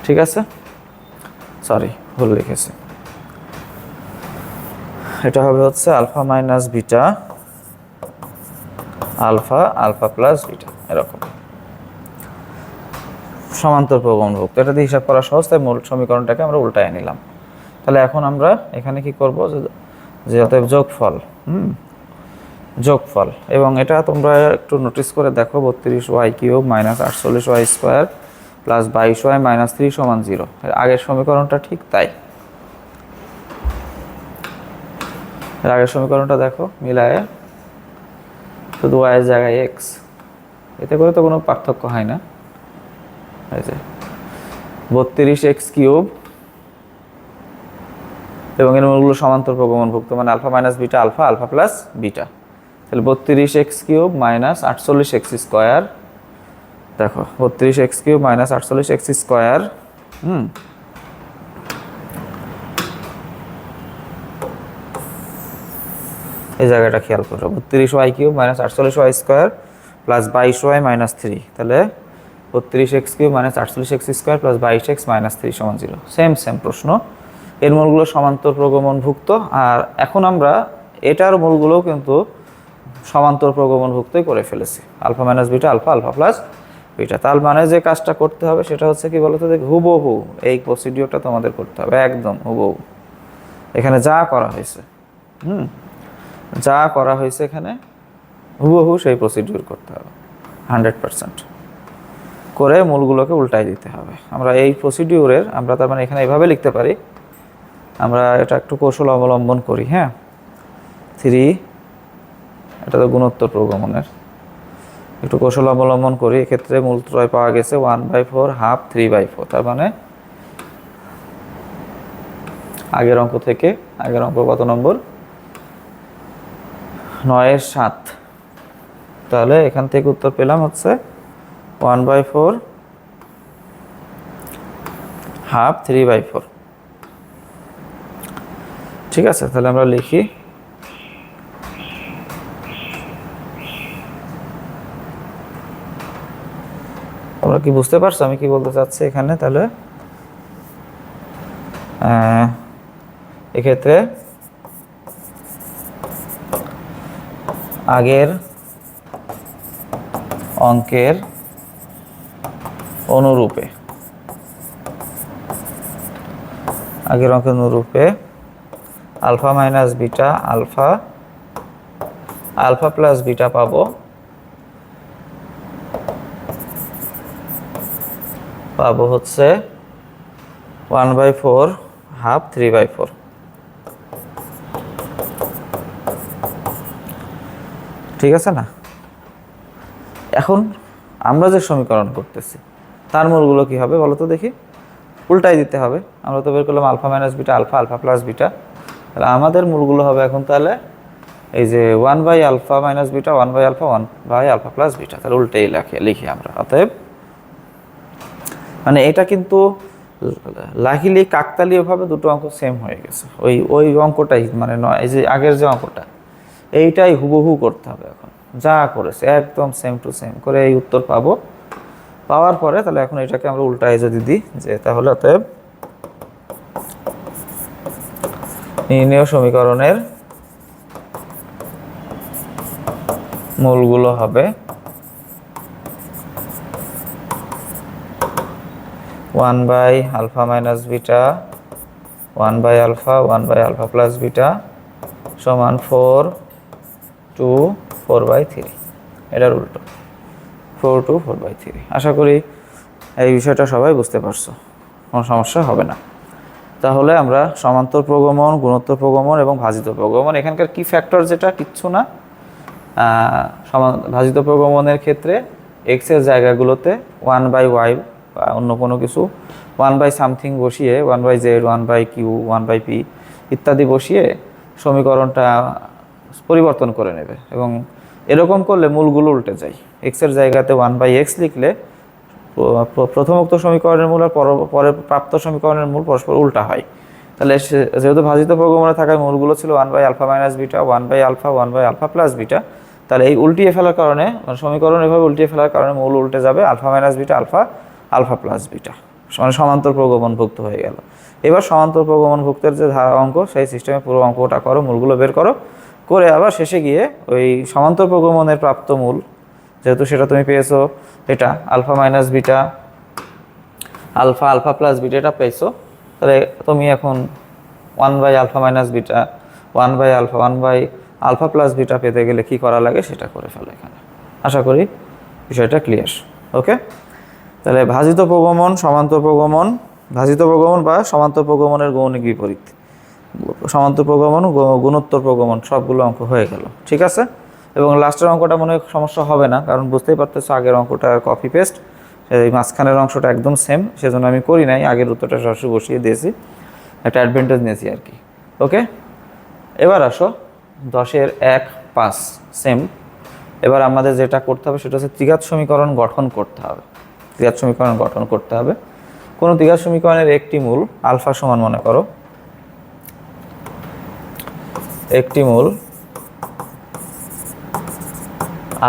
ঠিক আছে? সরি, ভুল লিখেছি। এটা হবে হচ্ছে alpha minus beta alpha alpha plus beta, এরকম সমান্তর প্রগমনভুক্ত। এটা দিয়ে হিসাব করা সহজ, তাই মূল সমীকরণটাকে আমরা উল্টায় নিলাম। তাহলে এখন আমরা এখানে কি করব, যে অতএব যোগফল, যোগফল, এবং এটা তোমরা একটু নোটিস করে দেখো 32y cube minus 48y square plus 22y minus 3 সমান 0। আগের সমীকরণটা ঠিক তাই, এর আগের সমীকরণটা দেখো মিলায়ে, শুধু y এর জায়গায় x, এতে করে তো কোনো পার্থক্য হয় না। এই যে 32x কিউব এবং এর মূলগুলো সমান্তর প্রগমনভুক্ত, মানে alpha minus beta alpha alpha plus beta. তাহলে 32x cube minus 48x square, দেখো 32x cube minus 48x square, এই জায়গাটা খেয়াল করো, 32y cube minus 48y square plus 22y minus 3, তাহলে 32x cube minus 48x square plus 22x minus 3 সমান 0। Same প্রশ্ন, এর মূলগুলো সমান্তর প্রগমনভুক্ত। আর এখন আমরা এটার মূলগুলোও কিন্তু সমান্তর প্রগমনভুক্তই করে ফেলেছি, alpha minus beta alpha alpha plus beta. তার মানে যে কাজটা করতে হবে সেটা হচ্ছে কি বলতো, দেখ হুবহু এই প্রসিডিওরটা তোমাদের করতে হবে, একদম হুবহু এখানে যা করা হয়েছে, যা করা হয়েছে এখানে হুবহু সেই প্রসিডিওর করতে হবে 100%, করে মূলগুলোকে উল্টাই দিতে হবে। আমরা এই প্রসিডিওরের আমরা তার মানে এখানে এইভাবে লিখতে পারি, আমরা এটা একটু কৌশল অবলম্বন করি। হ্যাঁ, 3, এটা তো গুণোত্তর প্রগমনের, একটু কৌশল অবলম্বন করি। এক্ষেত্রে মূলত্রয় পাওয়া গেছে 1/4 হাফ 3/4, তার মানে আগের অঙ্ক থেকে, আগের অঙ্ক কত নম্বর, 9-এর 7, তাহলে এখান থেকে উত্তর পেলাম হচ্ছে 1/4 হাফ 3/4। ঠিক আছে, তাহলে আমরা লিখি তোমরা কি বুঝতে পারছো আমি কি বলতে চাচ্ছি এখানে? তাহলে এক্ষেত্রে আগের অঙ্কের অনুরূপে alpha minus beta alpha plus beta পাবো হচ্ছে 1/4 হাফ 3/4। ঠিক আছে না? এখন আমরা যে সমীকরণ করতেছি তার মূলগুলো কি হবে বলো তো দেখি? উল্টাই দিতে হবে। আমরা তো বের করলাম alpha minus beta alpha plus beta, তাহলে আমাদের মূলগুলো হবে এখন তাহলে এই যে 1/α মাইনাস বিটা 1/α 1/α প্লাস বিটা, তাহলে উল্টেই লিখি আমরা। অতএব মানে এটা কিন্তু লাহিলি কাকতালীয়ভাবে দুটো অঙ্ক সেম হয়ে গেছে। ওই অঙ্কটাই মানে নয়, এই যে আগের যে অঙ্কটা এইটাই হুবহু করতে হবে। এখন যা করেছে একদম সেম টু সেম করে এই উত্তর পাওয়ার পরে তাহলে এখন এটাকে আমরা উল্টায় যদি দিই যে তাহলে অতএব নির্ণেয় সমীকরণের মূলগুলো হবে 1/α মাইনাস বিটা 1/α 1/α প্লাস বিটা সমান 4 to 4/3। এটার উল্টো 4 to 4/3। আশা করি এই বিষয়টা সবাই বুঝতে পারছো, কোনো সমস্যা হবে না। তাহলে আমরা সমান্তর প্রগমন, গুণোত্তর প্রগমন এবং ভাজিত প্রগমন, এখানকার কি ফ্যাক্টর যেটা কিচ্ছু না। ভাজিত প্রগমনের ক্ষেত্রে এক্স এর জায়গাগুলোতে 1/y বা অন্য কোনো কিছু 1/something বসিয়ে 1/z 1/q 1/p ইত্যাদি বসিয়ে সমীকরণটা পরিবর্তন করে নেবে, এবং এরকম করলে মূলগুলো উল্টে যায়। এক্স এর জায়গাতে 1/x লিখলে প্রথমোক্ত সমীকরণের মূল আর পরে প্রাপ্ত সমীকরণের মূল পরস্পর উল্টা হয়। তাহলে যেহেতু ভাজিত প্রগমনে থাকার মূলগুলো ছিল 1/α মাইনাস বিটা 1/α 1/α প্লাস বিটা, তাহলে এই উল্টিয়ে ফেলার কারণে সমীকরণ এভাবে উল্টিয়ে ফেলার কারণে মূল উল্টে যাবে alpha minus beta alpha plus beta, মানে সমান্তর প্রগমনভুক্ত হয়ে গেল। এবার সমান্তর প্রগমনভুক্তের যে ধারা অঙ্ক সেই সিস্টেমে পুরো অঙ্কটা করো, মূলগুলো বের করে আবার শেষে গিয়ে ওই সমান্তর প্রগমনের প্রাপ্ত মূল যেহেতু সেটা তুমি পেয়েছো, এটা alpha minus beta alpha plus beta এটা পেয়েছো, তাহলে তুমি এখন 1/α মাইনাস বিটা 1/α 1/α প্লাস বিটা পেতে গেলে কী করা লাগে সেটা করে ফেলো এখানে। আশা করি বিষয়টা ক্লিয়ার। ওকে, তাহলে ভাজিত প্রগমন বা সমান্তর প্রগমনের গৌণিক বিপরীত, সমান্তর প্রগমন গুণোত্তর প্রগমন সবগুলো অঙ্ক হয়ে গেল। ঠিক আছে, এবং লাস্টের অঙ্কটা মনে হয় সমস্যা হবে না, কারণ বুঝতেই পারতেছো আগের অঙ্কটা কপি পেস্ট, এই মাঝখানের অংশটা একদম সেম, সেজন্য আমি করি নাই, আগের উত্তরটা সরাসরি বসিয়ে দিয়েছি, একটা অ্যাডভান্টেজ নিয়েছি আর কি। ওকে, এবার আসো 10-এর 1, 5 সেম। এবার আমাদের যেটা করতে হবে সেটা হচ্ছে ত্রিঘাত সমীকরণ গঠন করতে হবে। কোনো ত্রিঘাত সমীকরণের একটি মূল আলফা সমান, মনে করো একটি মূল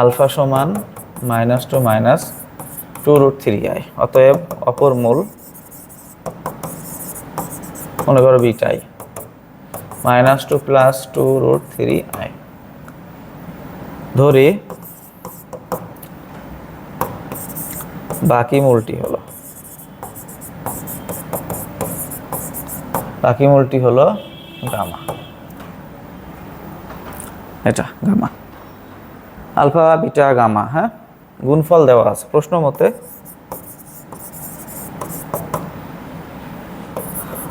আলফা সমান -2 -2√3i, অতএব অপর মূল মনে করো বিটাই -2 + 2√3i। ধরি বাকি মূলটি হলো গামা, এটা গামা আলফা বিটা গামা। হ্যাঁ, গুণফল দেওয়া আছে প্রশ্ন মতে,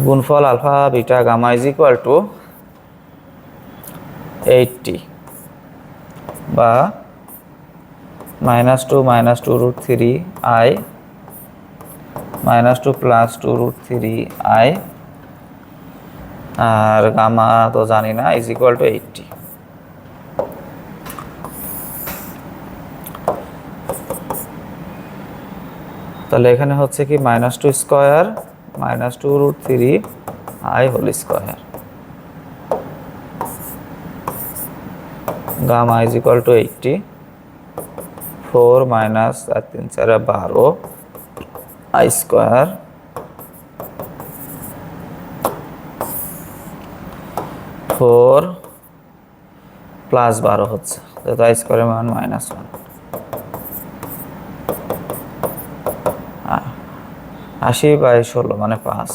গুণফল alpha beta gamma is equal to 80 বা -2 -2√3i -2 + 2√3i, আর গামা তো জানি না, ইজ ইকুয়াল টু 80। তাহলে এখানে হচ্ছে কি -2 square minus 2√3i whole square. Gamma is equal to 80, 4 minus 4 3 4 12 i square four plus 12 হচ্ছে, যেহেতু আই স্কোয়ারের মান -1, 80/16 মানে 5,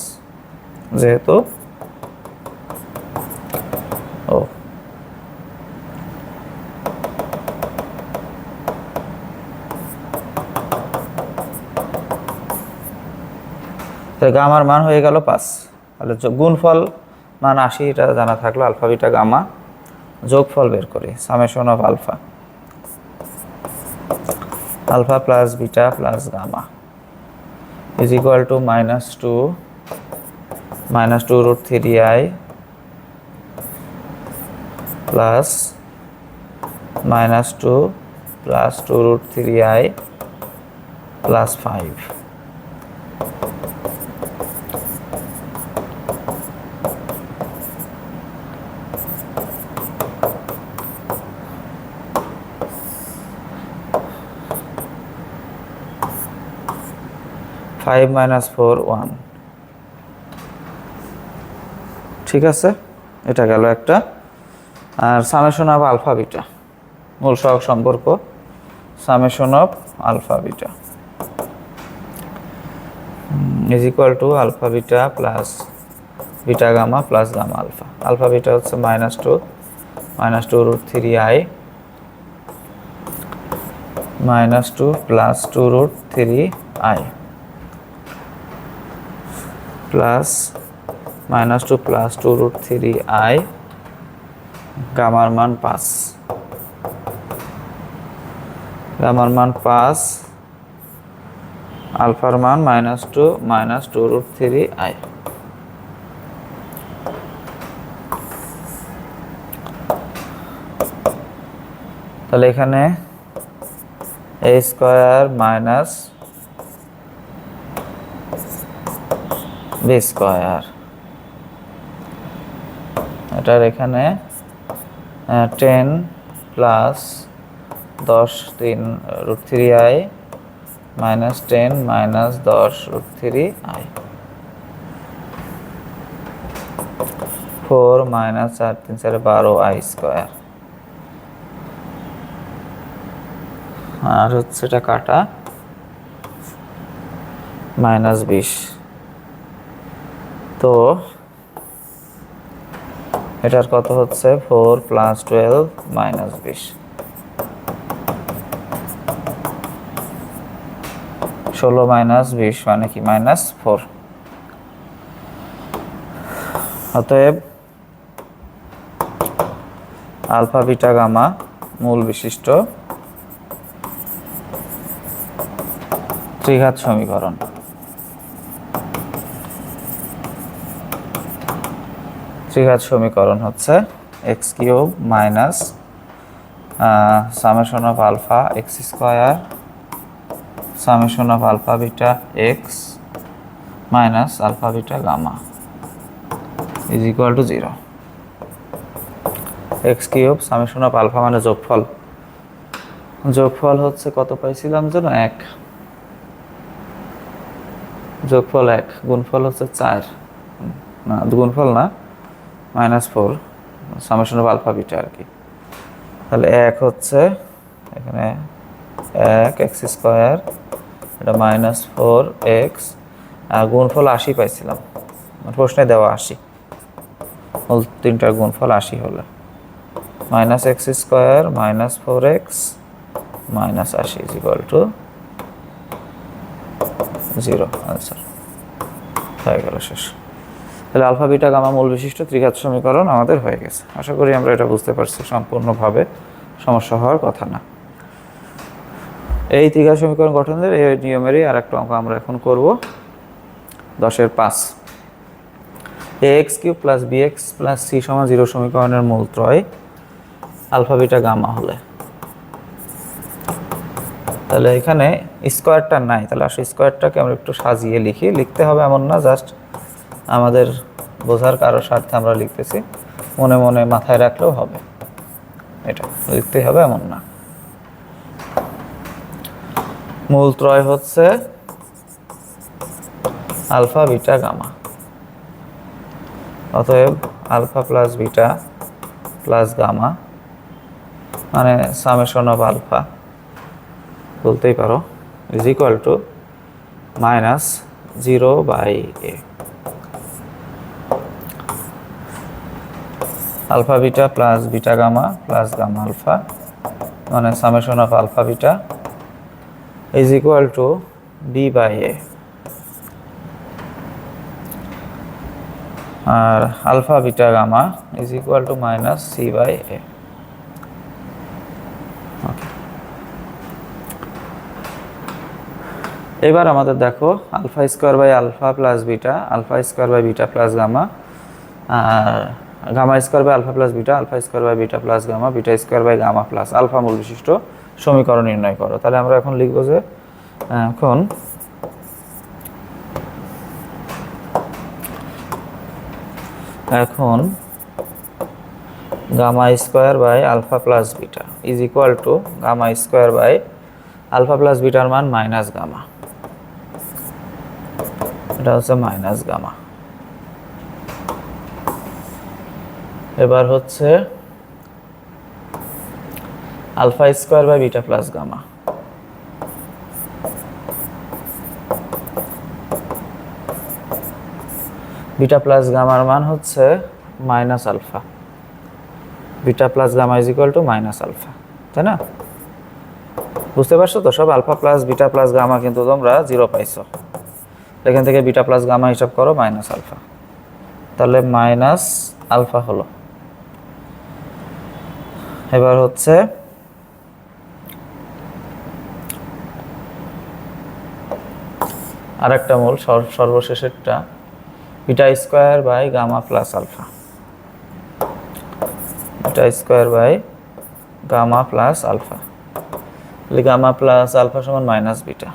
যেহেতু ও গামার মান হয়ে গেল 5। তাহলে গুণফল মান 80, এটা জানা থাকলো। আলফা বিটা গামা যোগফল বের করি, summation of alpha, alpha plus beta plus gamma is equal to -2√3i plus -2 plus 2√3i plus 5। Five minus 4 1, ঠিক আছে, এটা গেল একটা। আর সামেশন অফ আলফা বিটা, মূল সহগ সম্পর্ক, summation of alpha beta is equal to alpha beta plus beta gamma plus gamma alpha. Alpha beta হচ্ছে -2√3i -2 plus 2√3i plus -2 plus 2√3i, গামার মান 5, গামার মান 5, আলফার মান -2 মাইনাস 2√3i। তাহলে এখানে a square minus b square, এটার এখানে 10 plus 10 3√3i minus 10 minus 10√3i, 4 minus 4 3 4 12i square. আর হচ্ছে এটা কাটা -20, তো এটার কত হচ্ছে 4 প্লাস 12 মাইনাস 20, 16 মাইনাস 20 মানে কি -4। অতএব আলফা বিটা গামা মূল বিশিষ্ট ত্রিঘাত সমীকরণ। ত্রিঘাত সমীকরণ হচ্ছে x³ minus summation of alpha x square summation of alpha beta x minus alpha beta gamma is equal to 0। x³ summation of alpha মানে যোগফল, যোগফল হচ্ছে কত পাইছিলাম যেন 1, যোগফল 1, গুণফল হচ্ছে 4, না গুণফল না, -4 সামেশন অফ আলফা বিটা আর কি। তাহলে 1 হচ্ছে এখানে 1 x স্কয়ার, এটা -4x, আর গুণফল 80 পাইছিলাম, প্রশ্নে দেওয়া 80, মূল তিনটার গুণফল 80 হলে -x square -4x -80 is equal to 0। Answer হয়ে গেল, শেষ। তাহলে আলফা বিটা গামা মূল বিশিষ্ট ত্রিঘাত সমীকরণ আমাদের হয়ে গেছে। আশা করি আমরা এটা বুঝতে পারছি, সম্পূর্ণভাবে সমস্যা হওয়ার কথা না। এই ত্রিঘাত সমীকরণ গঠনের এই নিয়মেরই আর একটা অঙ্ক আমরা এখন করব, 10-এর 5। ax³ plus bx plus c সমান 0 সমীকরণের মূলত্রয় আলফা বিটা গামা হলে, তাহলে এখানে স্কোয়ারটা নাই, তাহলে আসলে স্কোয়ারটাকে আমরা একটু সাজিয়ে লিখি। লিখতে হবে এমন না, জাস্ট আমাদের বোঝার কারো স্বার্থে আমরা লিখতেছি, মনে মনে মাথায় রাখলেও হবে, এটা লিখতে হবে এমন না। মূল ত্রয় হচ্ছে আলফা বিটা গামা, অতএব alpha plus beta plus gamma মানে সামেশন অফ আলফা বলতেই পারো is equal to -0/a। Alpha beta plus beta gamma plus gamma alpha মানে summation of alpha beta is equal to b/a। আর alpha beta gamma is equal to -c/a। এবার আমাদের দেখো alpha square by alpha plus beta, alpha square by beta plus gamma, আর gamma square by alpha plus beta, alpha square by beta plus gamma, beta square by gamma plus alpha মূল বিশিষ্ট সমীকরণ নির্ণয় করো। তাহলে আমরা এখন লিখবো যে এখন gamma square by alpha plus beta is equal to gamma square by alpha plus বিটার মান মাইনাস গামা, এটা হচ্ছে মাইনাস গামা। এবার হচ্ছে alpha square by beta plus gamma, beta plus গামার মান হচ্ছে minus alpha, beta plus gamma is equal to minus alpha, তাই না? বুঝতে পারছো তো সব? Alpha plus beta plus gamma কিন্তু তোমরা 0 পাইছো, এখান থেকে বিটা প্লাস গামা হিসাব করো মাইনাস আলফা, তাহলে মাইনাস আলফা হলো। এবার হচ্ছে আরেকটা মূল সর্বশেষেরটা beta square by gamma plus alpha, beta square by gamma plus alpha, gamma plus alpha সমান মাইনাস বিটা।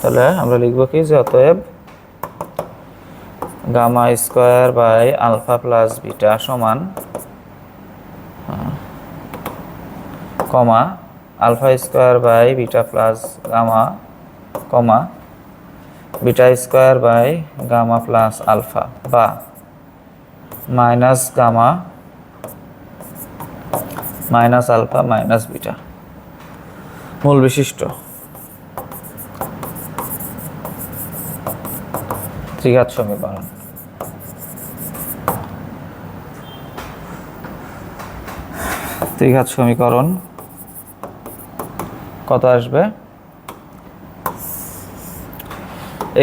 তাহলে আমরা লিখবো কি যে অতএব gamma square by alpha plus beta সমান comma alpha square by beta plus gamma comma beta square by gamma plus alpha বা minus gamma minus alpha minus beta মূল বিশিষ্ট ত্রিঘাত সমীকরণ। ত্রিঘাত সমীকরণ কত আসবে?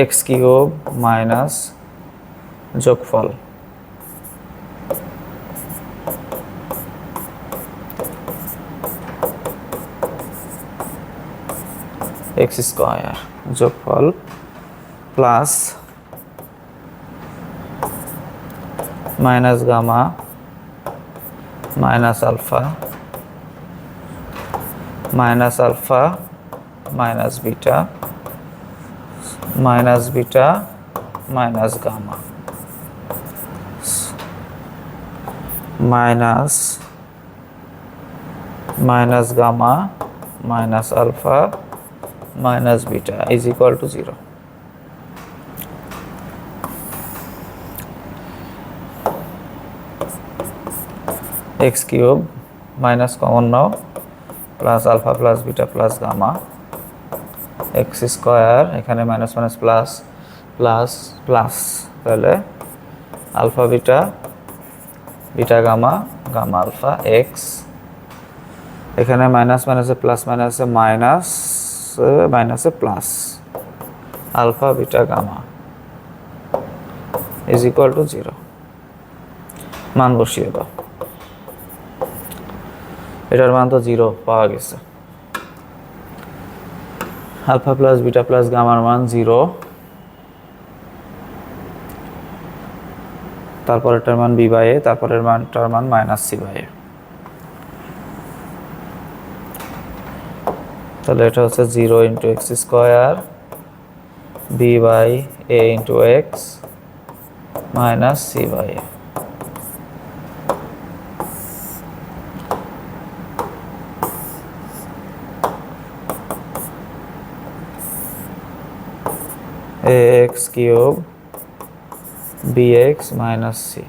এক্স কিউব মাইনাস যোগফল এক্স স্কোয়ার যোগফল plus minus gamma minus alpha minus alpha minus beta minus gamma minus gamma minus alpha minus beta is equal to 0। X cube minus common নাও plus alpha plus beta plus gamma x square এখানে minus minus plus plus plus, তাহলে alpha beta beta gamma gamma alpha x এখানে minus মাইনাসে plus মাইনাসে minus মাইনাসে plus alpha beta gamma is equal to 0। মান বসিয়ে দাও, এটার মান তো 0 পাওয়া গেছে। আলফা প্লাস বিটা প্লাস গামার মান 0, তারপরেরটার মান b/a, তারপরের মানটার মান -c/a। তাহলে এটা হচ্ছে 0 into x square b by a into x minus c by a x cube b x minus c.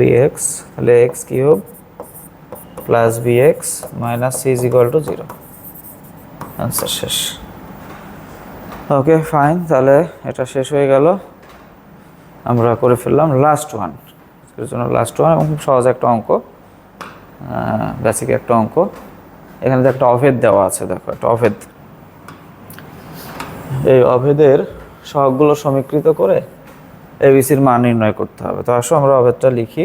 bx তাহলে x cube plus bx minus c is equal to 0। Answer শেষ। Okay fine, তাহলে এটা শেষ হয়ে গেল, আমরা করে ফেললাম লাস্ট ওয়ান। এর জন্য লাস্ট ওয়ান এবং খুব সহজ একটা অঙ্ক, বেসিক একটা অঙ্ক। এখানে তো একটা অভেদ দেওয়া আছে, দেখো একটা অভেদ। এই অভেদের সহগগুলো সমীকৃত করে এবিসির মান নির্ণয় করতে হবে। তো আসো আমরা অভেদটা লিখি।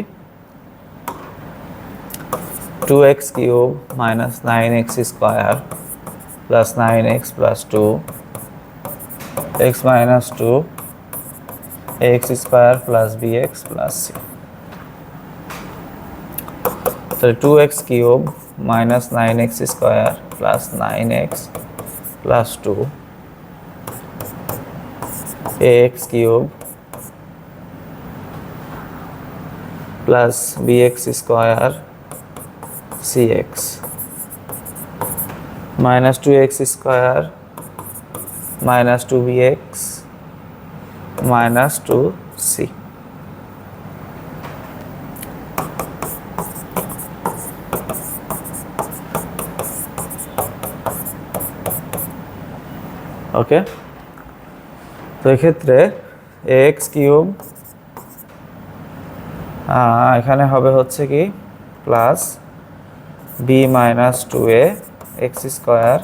2x cube minus 9x square plus 9x plus 2 x minus 2 x square plus bx plus c। তাহলে 2x cube minus 9x square plus 9x plus 2 ax cube plus bx square cx minus 2x square minus 2bx minus 2c। ওকে, তো এক্ষেত্রে ax cube এখানে হবে হচ্ছে কি plus b minus 2a x square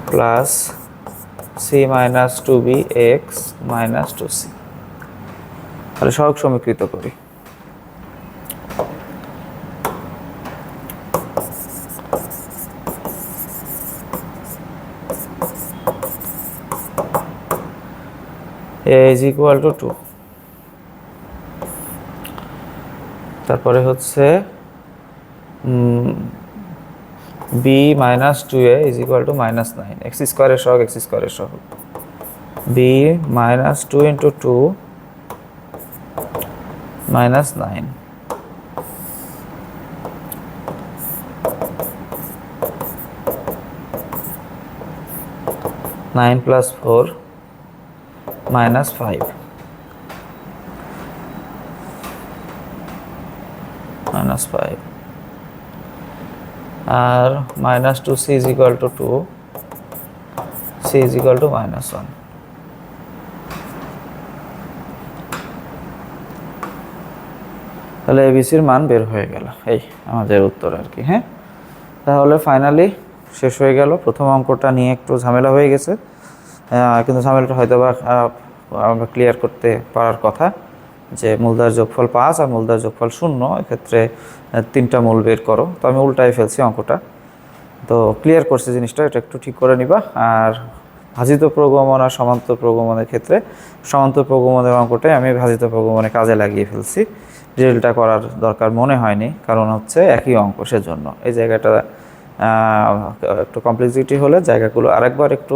plus c minus 2b x minus 2c। তাহলে সহগ সমীকৃত করি। a is equal to 2, তারপরে হচ্ছে b minus 2a is equal to minus 9 x স্কোয়ারের সহগ x স্কোয়ারের সহগ b minus 2 into 2 minus 9 9 plus 4 minus 5 minus 5 আর minus 2c is equal to 2 c is equal to minus 1। তাহলে এবিসির মান বের হয়ে গেল, এই আমাদের উত্তর আর কি। হ্যাঁ, তাহলে ফাইনালি শেষ হয়ে গেল। প্রথম অঙ্কটা নিয়ে একটু ঝামেলা হয়ে গেছে, কিন্তু ঝামেলাটা হয়তো বা আমরা ক্লিয়ার করতে পারার কথা, যে মূলধার যোগফল 5 আর মূলধার যোগফল 0, এক্ষেত্রে 3টা মূল বের করো। তো আমি উল্টায় ফেলছি অঙ্কটা, তো ক্লিয়ার করছি জিনিসটা, এটা একটু ঠিক করে নিবা। আর ভাজিত প্রগমন আর সমান্তর প্রগমনের ক্ষেত্রে সমান্তর প্রগমনের অঙ্কটাই আমি ভাজিত প্রগমনে কাজে লাগিয়ে ফেলছি, ডিটেলটা করার দরকার মনে হয়নি, কারণ হচ্ছে একই অঙ্ক, সেজন্য এই জায়গাটা একটু কমপ্লেক্সিটি হলে জায়গাগুলো আরেকবার একটু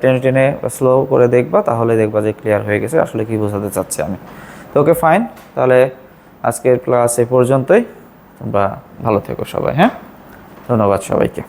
টেনে টেনে স্লো করে দেখবা, তাহলে দেখবা যে ক্লিয়ার হয়ে গেছে আসলে কি বোঝাতে চাচ্ছি আমি। তো ওকে ফাইন, তাহলে আজকের ক্লাস এই পর্যন্তই। তোমরা ভালো থেকো সবাই। হ্যাঁ, ধন্যবাদ সবাইকে।